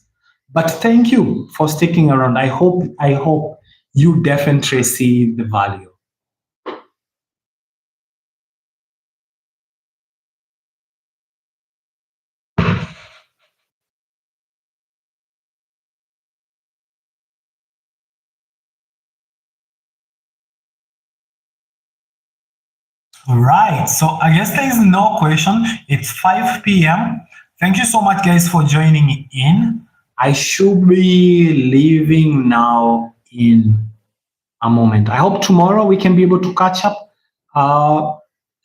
But thank you for sticking around. I hope you definitely see the value. All right. So I guess there is no question. It's 5 p.m. Thank you so much, guys, for joining in. I should be leaving now in a moment. I hope tomorrow we can be able to catch up.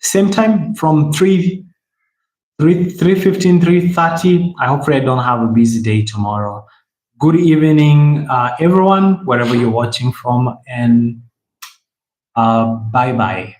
Same time from 3:15, 3:30. I hope I don't have a busy day tomorrow. Good evening, everyone, wherever you're watching from, and bye bye.